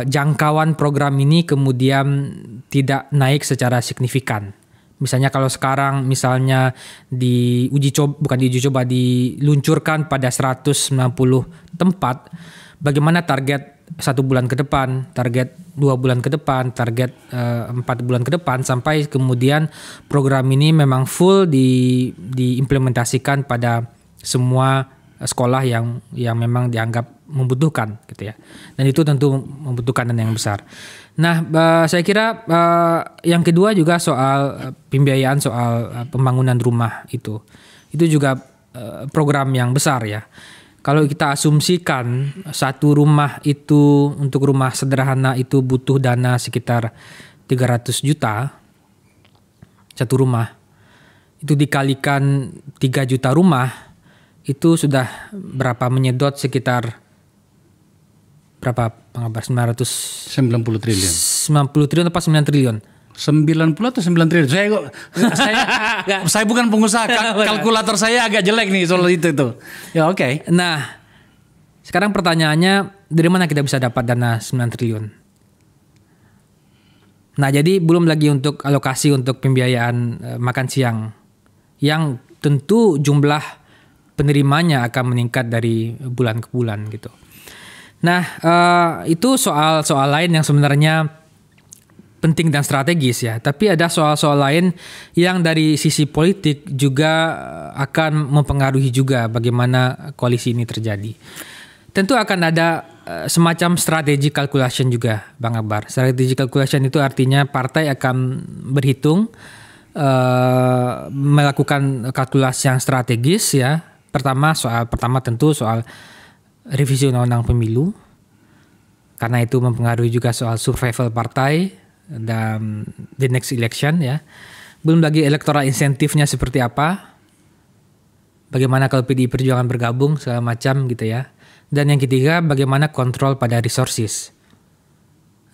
jangkauan program ini kemudian tidak naik secara signifikan. Misalnya kalau sekarang misalnya diluncurkan pada 190 tempat, bagaimana target 1 bulan ke depan, target 2 bulan ke depan, target 4 bulan ke depan sampai kemudian program ini memang full diimplementasikan pada semua sekolah yang memang dianggap membutuhkan gitu ya. Dan itu tentu membutuhkan dana yang besar. Nah, saya kira yang kedua juga soal pembiayaan soal pembangunan rumah itu juga program yang besar ya. Kalau kita asumsikan satu rumah itu untuk rumah sederhana itu butuh dana sekitar 300 juta satu rumah, itu dikalikan 3 juta rumah itu sudah berapa, menyedot sekitar berapa Bang Akbar? 90 triliun. 90 triliun apa 9 triliun? 90 atau 9 triliun. Saya bukan pengusaha, kalkulator saya agak jelek nih soal itu. Ya oke. Nah, sekarang pertanyaannya dari mana kita bisa dapat dana 9 triliun? Nah, jadi belum lagi untuk alokasi untuk pembiayaan makan siang yang tentu jumlah penerimanya akan meningkat dari bulan ke bulan gitu. Nah, itu soal lain yang sebenarnya penting dan strategis ya. Tapi ada soal-soal lain yang dari sisi politik juga akan mempengaruhi juga bagaimana koalisi ini terjadi. Tentu akan ada semacam strategic calculation juga, Bang Akbar. Strategic calculation itu artinya partai akan berhitung, melakukan kalkulasi yang strategis ya. Pertama tentu soal revisi undang-undang pemilu, karena itu mempengaruhi juga soal survival partai dan the next election ya. Belum lagi electoral insentifnya seperti apa, bagaimana kalau PDI Perjuangan bergabung segala macam gitu ya. Dan yang ketiga bagaimana kontrol pada resources.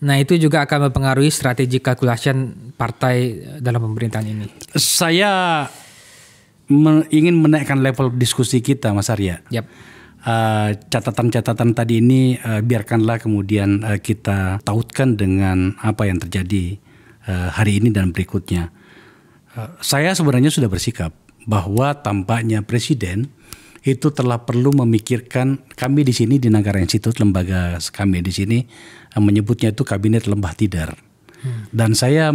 Nah, itu juga akan mempengaruhi strategic calculation partai dalam pemerintahan ini. Saya ingin menaikkan level diskusi kita, Mas Arya. Yep. catatan-catatan tadi ini biarkanlah kemudian kita tautkan dengan apa yang terjadi hari ini dan berikutnya. Saya sebenarnya sudah bersikap bahwa tampaknya Presiden itu telah perlu memikirkan, kami di sini di Nagara Institute, lembaga kami di sini menyebutnya itu kabinet lembah tidar. Dan saya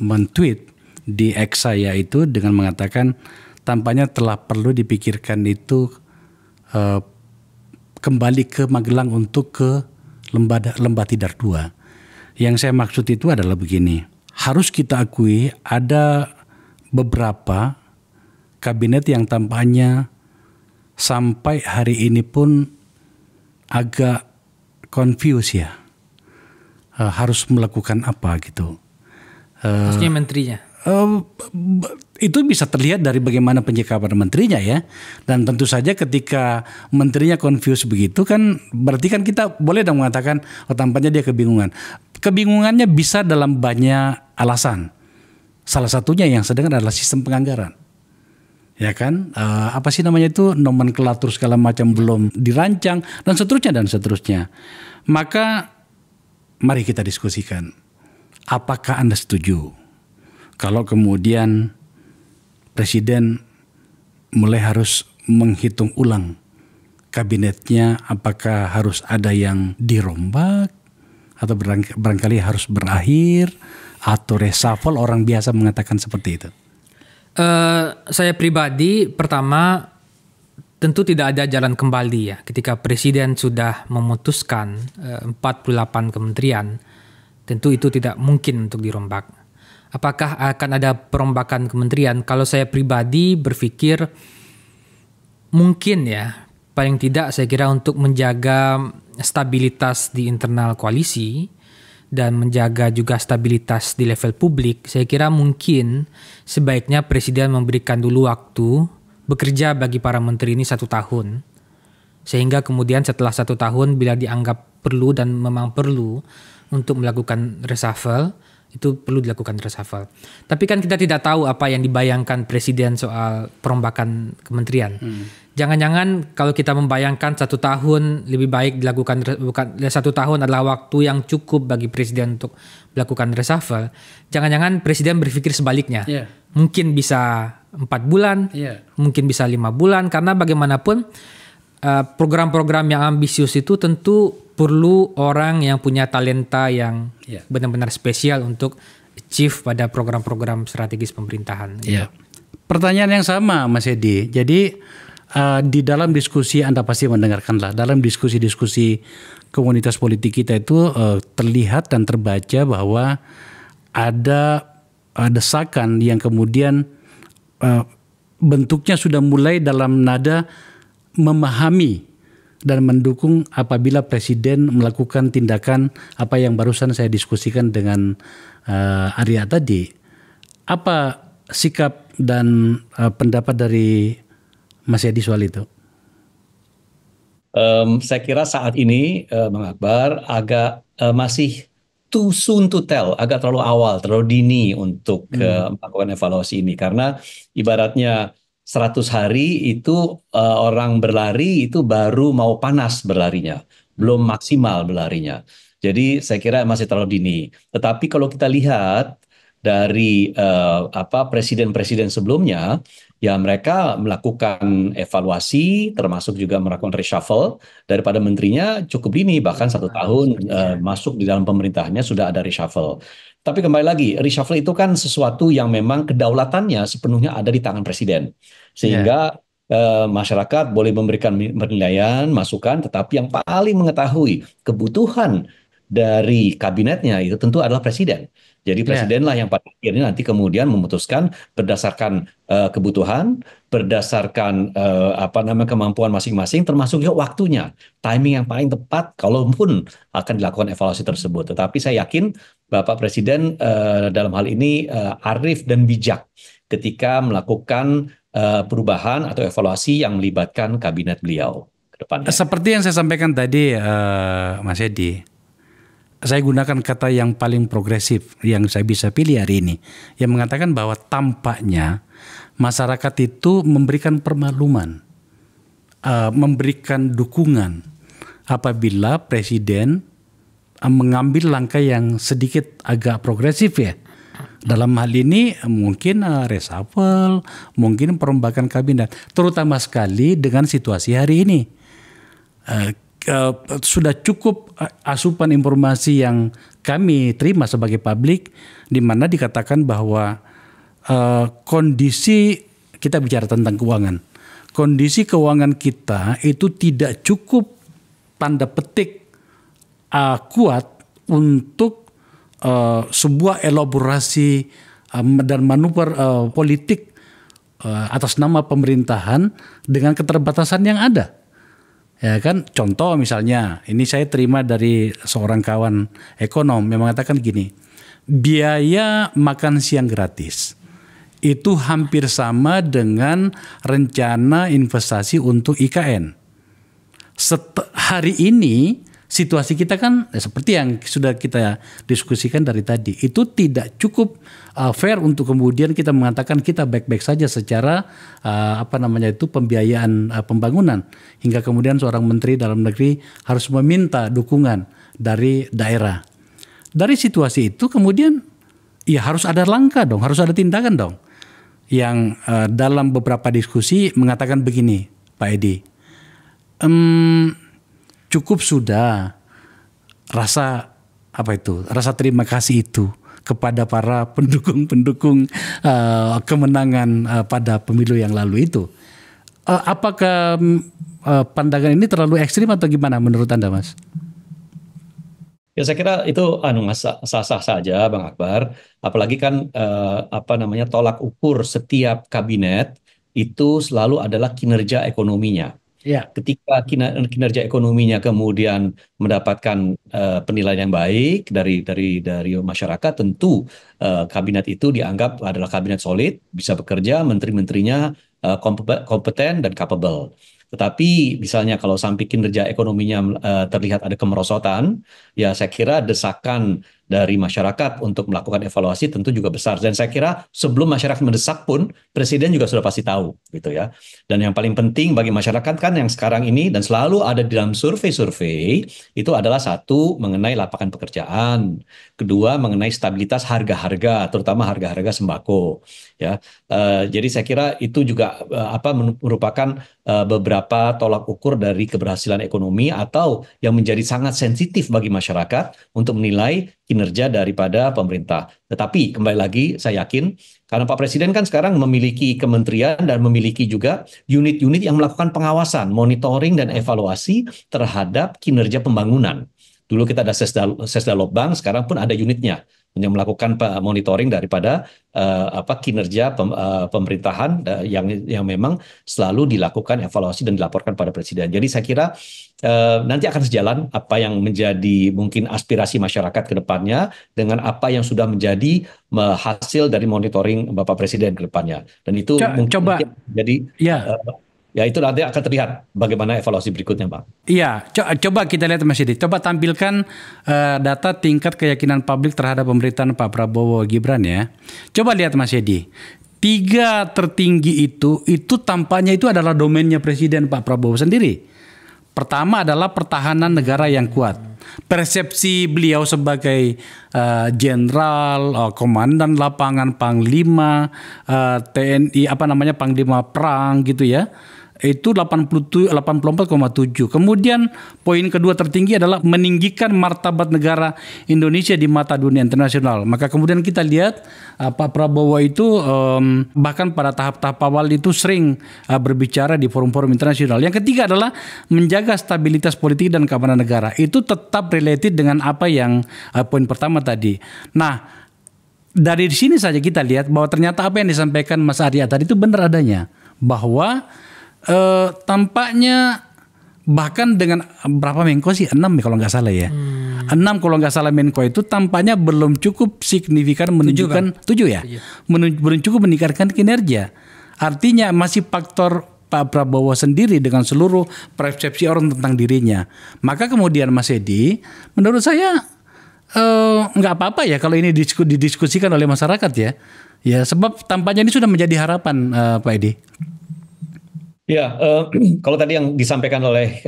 men-tweet di X saya itu dengan mengatakan tampaknya telah perlu dipikirkan itu kembali ke Magelang untuk ke lembah tidar 2. Yang saya maksud itu adalah begini, harus kita akui ada beberapa kabinet yang tampaknya sampai hari ini pun agak confused ya. Harus melakukan apa gitu. Maksudnya menterinya? Itu bisa terlihat dari bagaimana penyikapan menterinya ya. Dan tentu saja ketika menterinya confused begitu kan berarti kan kita boleh dong mengatakan tampaknya dia kebingungan. Kebingungannya bisa dalam banyak alasan. Salah satunya yang sedang adalah sistem penganggaran. Ya kan, apa sih namanya itu, nomenklatur segala macam belum dirancang dan seterusnya. Maka mari kita diskusikan, apakah Anda setuju kalau kemudian Presiden mulai harus menghitung ulang kabinetnya, apakah harus ada yang dirombak atau barangkali harus berakhir atau reshuffle, orang biasa mengatakan seperti itu. Saya pribadi pertama tentu tidak ada jalan kembali ya ketika Presiden sudah memutuskan 48 kementerian, tentu itu tidak mungkin untuk dirombak. Apakah akan ada perombakan kementerian? Kalau saya pribadi berpikir mungkin ya, paling tidak saya kira untuk menjaga stabilitas di internal koalisi dan menjaga juga stabilitas di level publik, saya kira mungkin sebaiknya Presiden memberikan dulu waktu bekerja bagi para menteri ini 1 tahun. Sehingga kemudian setelah 1 tahun bila dianggap perlu dan memang perlu untuk melakukan reshuffle, itu perlu dilakukan reshuffle. Tapi kan kita tidak tahu apa yang dibayangkan Presiden soal perombakan kementerian. Jangan-jangan kalau kita membayangkan 1 tahun lebih baik dilakukan, bukan 1 tahun adalah waktu yang cukup bagi Presiden untuk melakukan reshuffle. Jangan-jangan Presiden berpikir sebaliknya. Mungkin bisa 4 bulan, mungkin bisa 5 bulan, karena bagaimanapun program-program yang ambisius itu tentu perlu orang yang punya talenta yang benar-benar spesial untuk achieve pada program-program strategis pemerintahan. Gitu. Pertanyaan yang sama Mas Edi. Jadi di dalam diskusi Anda pasti mendengarkanlah, dalam diskusi-diskusi komunitas politik kita itu terlihat dan terbaca bahwa ada desakan yang kemudian bentuknya sudah mulai dalam nada memahami dan mendukung apabila Presiden melakukan tindakan apa yang barusan saya diskusikan dengan Arya tadi. Apa sikap dan pendapat dari Mas Edi soal itu? Saya kira saat ini Bang Akbar agak masih too soon to tell, agak terlalu awal, terlalu dini untuk melakukan evaluasi ini, karena ibaratnya 100 hari itu orang berlari itu baru mau panas berlarinya, belum maksimal berlarinya. Jadi saya kira masih terlalu dini. Tetapi kalau kita lihat dari presiden-presiden sebelumnya, ya mereka melakukan evaluasi, termasuk juga melakukan reshuffle daripada menterinya cukup dini, bahkan 1 tahun masuk di dalam pemerintahannya sudah ada reshuffle. Tapi kembali lagi, reshuffle itu kan sesuatu yang memang kedaulatannya sepenuhnya ada di tangan presiden. Sehingga masyarakat boleh memberikan penilaian, masukan, tetapi yang paling mengetahui kebutuhan dari kabinetnya itu tentu adalah presiden. Jadi presidenlah yang pada akhirnya nanti kemudian memutuskan berdasarkan kebutuhan, berdasarkan kemampuan masing-masing, termasuk juga waktunya, timing yang paling tepat kalaupun akan dilakukan evaluasi tersebut. Tetapi saya yakin Bapak Presiden dalam hal ini arif dan bijak ketika melakukan perubahan atau evaluasi yang melibatkan kabinet beliau ke depannya. Seperti yang saya sampaikan tadi, Mas Edi, saya gunakan kata yang paling progresif yang saya bisa pilih hari ini, yang mengatakan bahwa tampaknya masyarakat itu memberikan permakluman memberikan dukungan apabila presiden mengambil langkah yang sedikit agak progresif ya. Dalam hal ini mungkin reshuffle, mungkin perombakan kabinet, terutama sekali dengan situasi hari ini. Sudah cukup asupan informasi yang kami terima sebagai publik, di mana dikatakan bahwa kondisi, kita bicara tentang keuangan, kondisi keuangan kita itu tidak cukup tanda petik kuat untuk sebuah elaborasi dan manuver politik atas nama pemerintahan dengan keterbatasan yang ada. Ya kan, contoh misalnya, ini saya terima dari seorang kawan ekonom yang mengatakan gini, biaya makan siang gratis itu hampir sama dengan rencana investasi untuk IKN. Hari ini situasi kita kan seperti yang sudah kita diskusikan dari tadi, itu tidak cukup fair untuk kemudian kita mengatakan kita baik-baik saja secara pembiayaan pembangunan, hingga kemudian seorang menteri dalam negeri harus meminta dukungan dari daerah. Dari situasi itu kemudian ya harus ada langkah dong, harus ada tindakan dong, yang dalam beberapa diskusi mengatakan begini, Pak Edi, cukup sudah rasa terima kasih itu kepada para pendukung kemenangan pada pemilu yang lalu itu. Apakah pandangan ini terlalu ekstrim atau gimana menurut Anda, Mas? Ya, saya kira itu sah-sah saja, Bang Akbar. Apalagi kan tolak ukur setiap kabinet itu selalu adalah kinerja ekonominya. Ya. Ketika kinerja ekonominya kemudian mendapatkan penilaian yang baik dari masyarakat, tentu kabinet itu dianggap adalah kabinet solid, bisa bekerja, menteri-menterinya kompeten dan capable. Tetapi misalnya kalau sampai kinerja ekonominya terlihat ada kemerosotan, ya saya kira desakan dari masyarakat untuk melakukan evaluasi tentu juga besar. Dan saya kira sebelum masyarakat mendesak pun, Presiden juga sudah pasti tahu, gitu ya. Dan yang paling penting bagi masyarakat kan yang sekarang ini dan selalu ada di dalam survei-survei itu adalah satu, mengenai lapangan pekerjaan, kedua mengenai stabilitas harga-harga, terutama harga-harga sembako. Ya, jadi saya kira itu juga merupakan beberapa tolak ukur dari keberhasilan ekonomi atau yang menjadi sangat sensitif bagi masyarakat untuk menilai kinerja daripada pemerintah. Tetapi kembali lagi saya yakin karena Pak Presiden kan sekarang memiliki kementerian dan memiliki juga unit-unit yang melakukan pengawasan, monitoring dan evaluasi terhadap kinerja pembangunan. Dulu kita ada Sesda Lotbang, sekarang pun ada unitnya yang melakukan monitoring daripada kinerja pemerintahan yang memang selalu dilakukan evaluasi dan dilaporkan pada Presiden. Jadi saya kira nanti akan sejalan apa yang menjadi mungkin aspirasi masyarakat ke depannya dengan apa yang sudah menjadi hasil dari monitoring Bapak Presiden ke depannya. Dan itu mungkin jadi ya itu nanti akan terlihat bagaimana evaluasi berikutnya, Bang. Iya, coba kita lihat Mas Edi. Coba tampilkan data tingkat keyakinan publik terhadap pemerintahan Pak Prabowo Gibran ya. Coba lihat Mas Edi. 3 tertinggi itu tampaknya itu adalah domainnya Presiden Pak Prabowo sendiri. Pertama adalah pertahanan negara yang kuat. Persepsi beliau sebagai jenderal, komandan lapangan, panglima TNI, panglima perang gitu ya. Itu 84,7. Kemudian poin kedua tertinggi adalah meninggikan martabat negara Indonesia di mata dunia internasional. Maka kemudian kita lihat Pak Prabowo itu bahkan pada tahap-tahap awal itu sering berbicara di forum-forum internasional. Yang ketiga adalah menjaga stabilitas politik dan keamanan negara. Itu tetap related dengan apa yang poin pertama tadi. Nah, dari sini saja kita lihat bahwa ternyata apa yang disampaikan Mas Arya tadi itu benar adanya, bahwa tampaknya bahkan dengan berapa Menko sih, 6 kalau nggak salah ya, 6 kalau nggak salah Menko itu tampaknya belum cukup signifikan menunjukkan 7 ya, belum cukup meningkatkan kinerja. Artinya masih faktor Pak Prabowo sendiri dengan seluruh persepsi orang tentang dirinya. Maka kemudian Mas Edi, menurut saya nggak apa-apa ya kalau ini didiskusikan oleh masyarakat ya. Ya sebab tampaknya ini sudah menjadi harapan Pak Edi. Ya, kalau tadi yang disampaikan oleh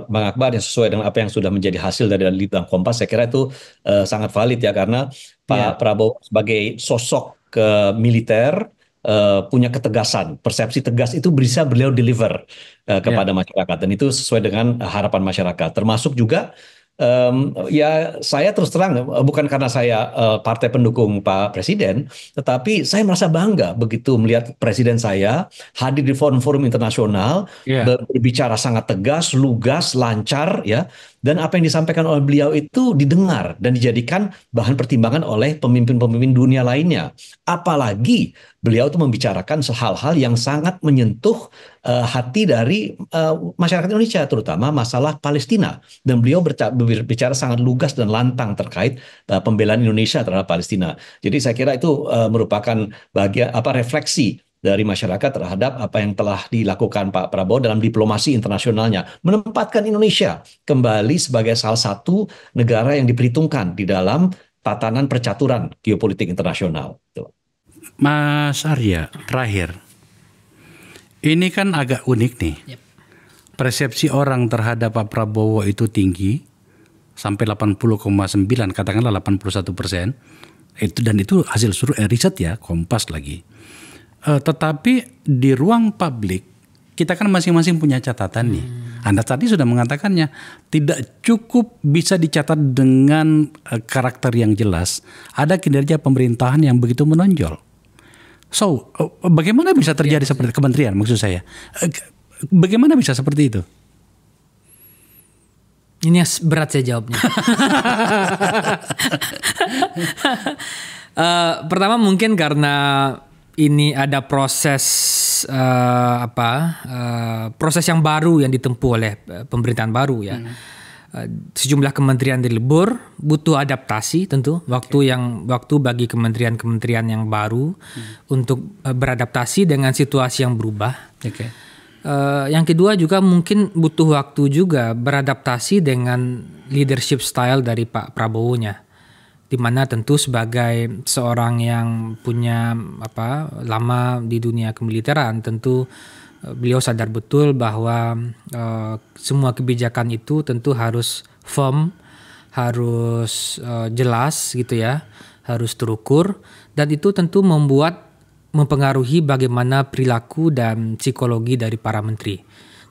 Bang Akbar yang sesuai dengan apa yang sudah menjadi hasil dari Litbang Kompas, saya kira itu sangat valid ya, karena Ya. Pak Prabowo sebagai sosok militer punya ketegasan, persepsi tegas itu bisa beliau deliver kepada masyarakat, dan itu sesuai dengan harapan masyarakat. Termasuk juga ya saya terus terang bukan karena saya partai pendukung Pak Presiden, tetapi saya merasa bangga begitu melihat Presiden saya hadir di forum-forum internasional, berbicara sangat tegas, lugas, lancar, ya, dan apa yang disampaikan oleh beliau itu didengar dan dijadikan bahan pertimbangan oleh pemimpin-pemimpin dunia lainnya. Apalagi beliau itu membicarakan hal-hal yang sangat menyentuh hati dari masyarakat Indonesia, terutama masalah Palestina. Dan beliau berbicara sangat lugas dan lantang terkait pembelaan Indonesia terhadap Palestina. Jadi saya kira itu merupakan bagian refleksi dari masyarakat terhadap apa yang telah dilakukan Pak Prabowo dalam diplomasi internasionalnya, menempatkan Indonesia kembali sebagai salah satu negara yang diperhitungkan di dalam tatanan percaturan geopolitik internasional. Mas Arya, terakhir, ini kan agak unik nih. Persepsi orang terhadap Pak Prabowo itu tinggi, sampai 80,9, katakanlah 81%. Dan itu hasil riset ya, Kompas lagi. Tetapi di ruang publik, kita kan masing-masing punya catatan nih. Anda tadi sudah mengatakannya, tidak cukup bisa dicatat dengan karakter yang jelas. Ada kinerja pemerintahan yang begitu menonjol. So, bagaimana bisa terjadi seperti kementerian, maksud saya? Bagaimana bisa seperti itu? Ini berat saya jawabnya. Pertama mungkin karena ini ada proses proses yang baru yang ditempuh oleh pemerintahan baru ya. Sejumlah kementerian dilebur, butuh adaptasi tentu, waktu bagi kementerian-kementerian yang baru untuk beradaptasi dengan situasi yang berubah. Yang kedua juga mungkin butuh waktu juga beradaptasi dengan leadership style dari Pak Prabowo-nya, di mana tentu sebagai seorang yang punya lama di dunia kemiliteran, tentu beliau sadar betul bahwa semua kebijakan itu tentu harus firm, harus jelas gitu ya, harus terukur, dan itu tentu mempengaruhi bagaimana perilaku dan psikologi dari para menteri.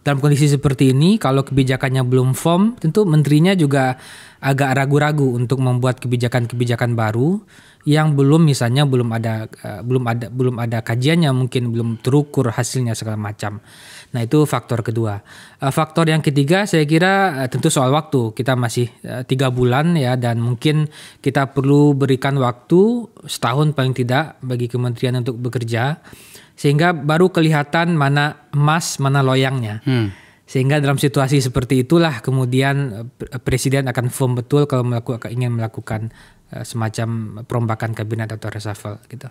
Dalam kondisi seperti ini, kalau kebijakannya belum firm, tentu menterinya juga agak ragu-ragu untuk membuat kebijakan-kebijakan baru yang belum ada kajiannya, mungkin belum terukur hasilnya segala macam. Nah, itu faktor kedua. Faktor yang ketiga saya kira tentu soal waktu. Kita masih 3 bulan ya, dan mungkin kita perlu berikan waktu setahun paling tidak bagi kementerian untuk bekerja, sehingga baru kelihatan mana emas mana loyangnya. Sehingga dalam situasi seperti itulah kemudian Presiden akan firm betul kalau ingin melakukan semacam perombakan kabinet atau reshuffle gitu.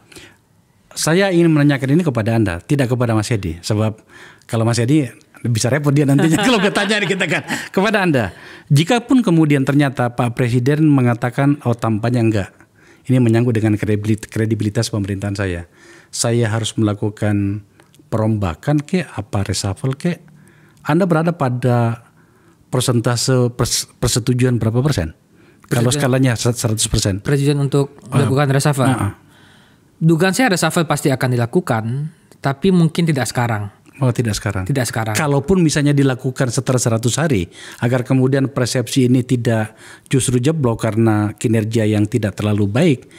Saya ingin menanyakan ini kepada Anda, tidak kepada Mas Edi, sebab kalau Mas Edi bisa repot dia nantinya kalau bertanya kita kan. Kepada Anda, jikapun kemudian ternyata Pak Presiden mengatakan tampaknya enggak, ini menyangkut dengan kredibilitas pemerintahan saya harus melakukan perombakan reshuffle Anda berada pada persentase persetujuan berapa persen? Kalau skalanya 100%. Presiden untuk melakukan reshuffle. Dugaan saya reshuffle pasti akan dilakukan, tapi mungkin tidak sekarang. Oh, tidak sekarang. Tidak sekarang. Kalaupun misalnya dilakukan setelah 100 hari, agar kemudian persepsi ini tidak justru jeblok karena kinerja yang tidak terlalu baik,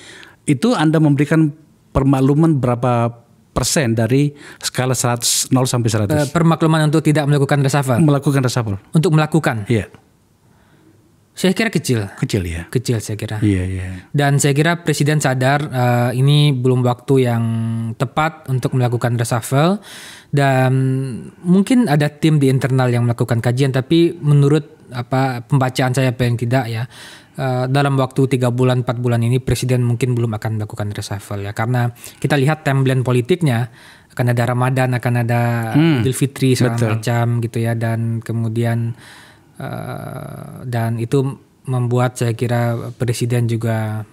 itu Anda memberikan permakluman berapa persen dari skala 0 sampai 100? Permakluman untuk tidak melakukan reshuffle. Melakukan reshuffle. Untuk melakukan. Iya. Saya kira kecil. Kecil ya. Kecil saya kira. Iya. Dan saya kira Presiden sadar ini belum waktu yang tepat untuk melakukan reshuffle, dan mungkin ada tim di internal yang melakukan kajian, tapi menurut pembacaan saya paling tidak ya, dalam waktu 3 bulan 4 bulan ini Presiden mungkin belum akan melakukan reshuffle ya, karena kita lihat timeline politiknya, akan ada Ramadan, akan ada Idul Fitri segala macam gitu ya, dan kemudian dan itu membuat saya kira Presiden juga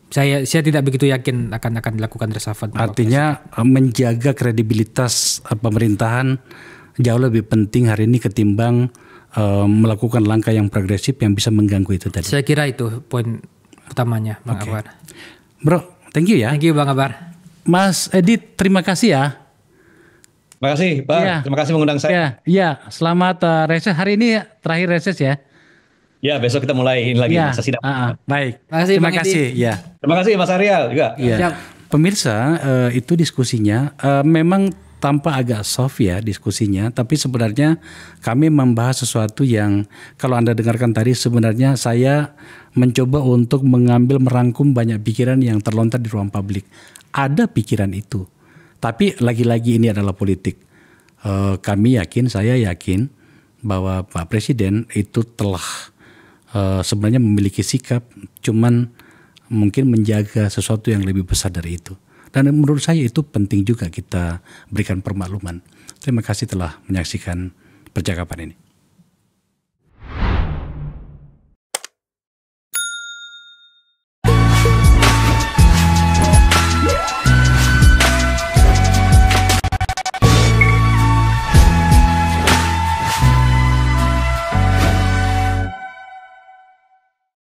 Saya tidak begitu yakin akan dilakukan reshuffle. Artinya menjaga kredibilitas pemerintahan jauh lebih penting hari ini ketimbang melakukan langkah yang progresif yang bisa mengganggu itu tadi. Saya kira itu poin utamanya, Bang Akbar. Bro, thank you ya. Thank you, Bang Akbar. Mas Edit, terima kasih ya. Terima kasih, Bang. Ya. Terima kasih mengundang saya. Ya, selamat reses. Hari ini terakhir reses ya. Ya, besok kita mulai lagi masa sidang. Baik. Terima kasih. Ya. Terima kasih Mas Aryal juga. Ya. Pemirsa, itu diskusinya memang tampak agak soft ya diskusinya, tapi sebenarnya kami membahas sesuatu yang kalau Anda dengarkan tadi sebenarnya saya mencoba untuk merangkum banyak pikiran yang terlontar di ruang publik. Ada pikiran itu, tapi lagi-lagi ini adalah politik. Saya yakin bahwa Pak Presiden itu telah sebenarnya memiliki sikap, cuman mungkin menjaga sesuatu yang lebih besar dari itu. Dan menurut saya itu penting juga kita berikan permakluman. Terima kasih telah menyaksikan percakapan ini.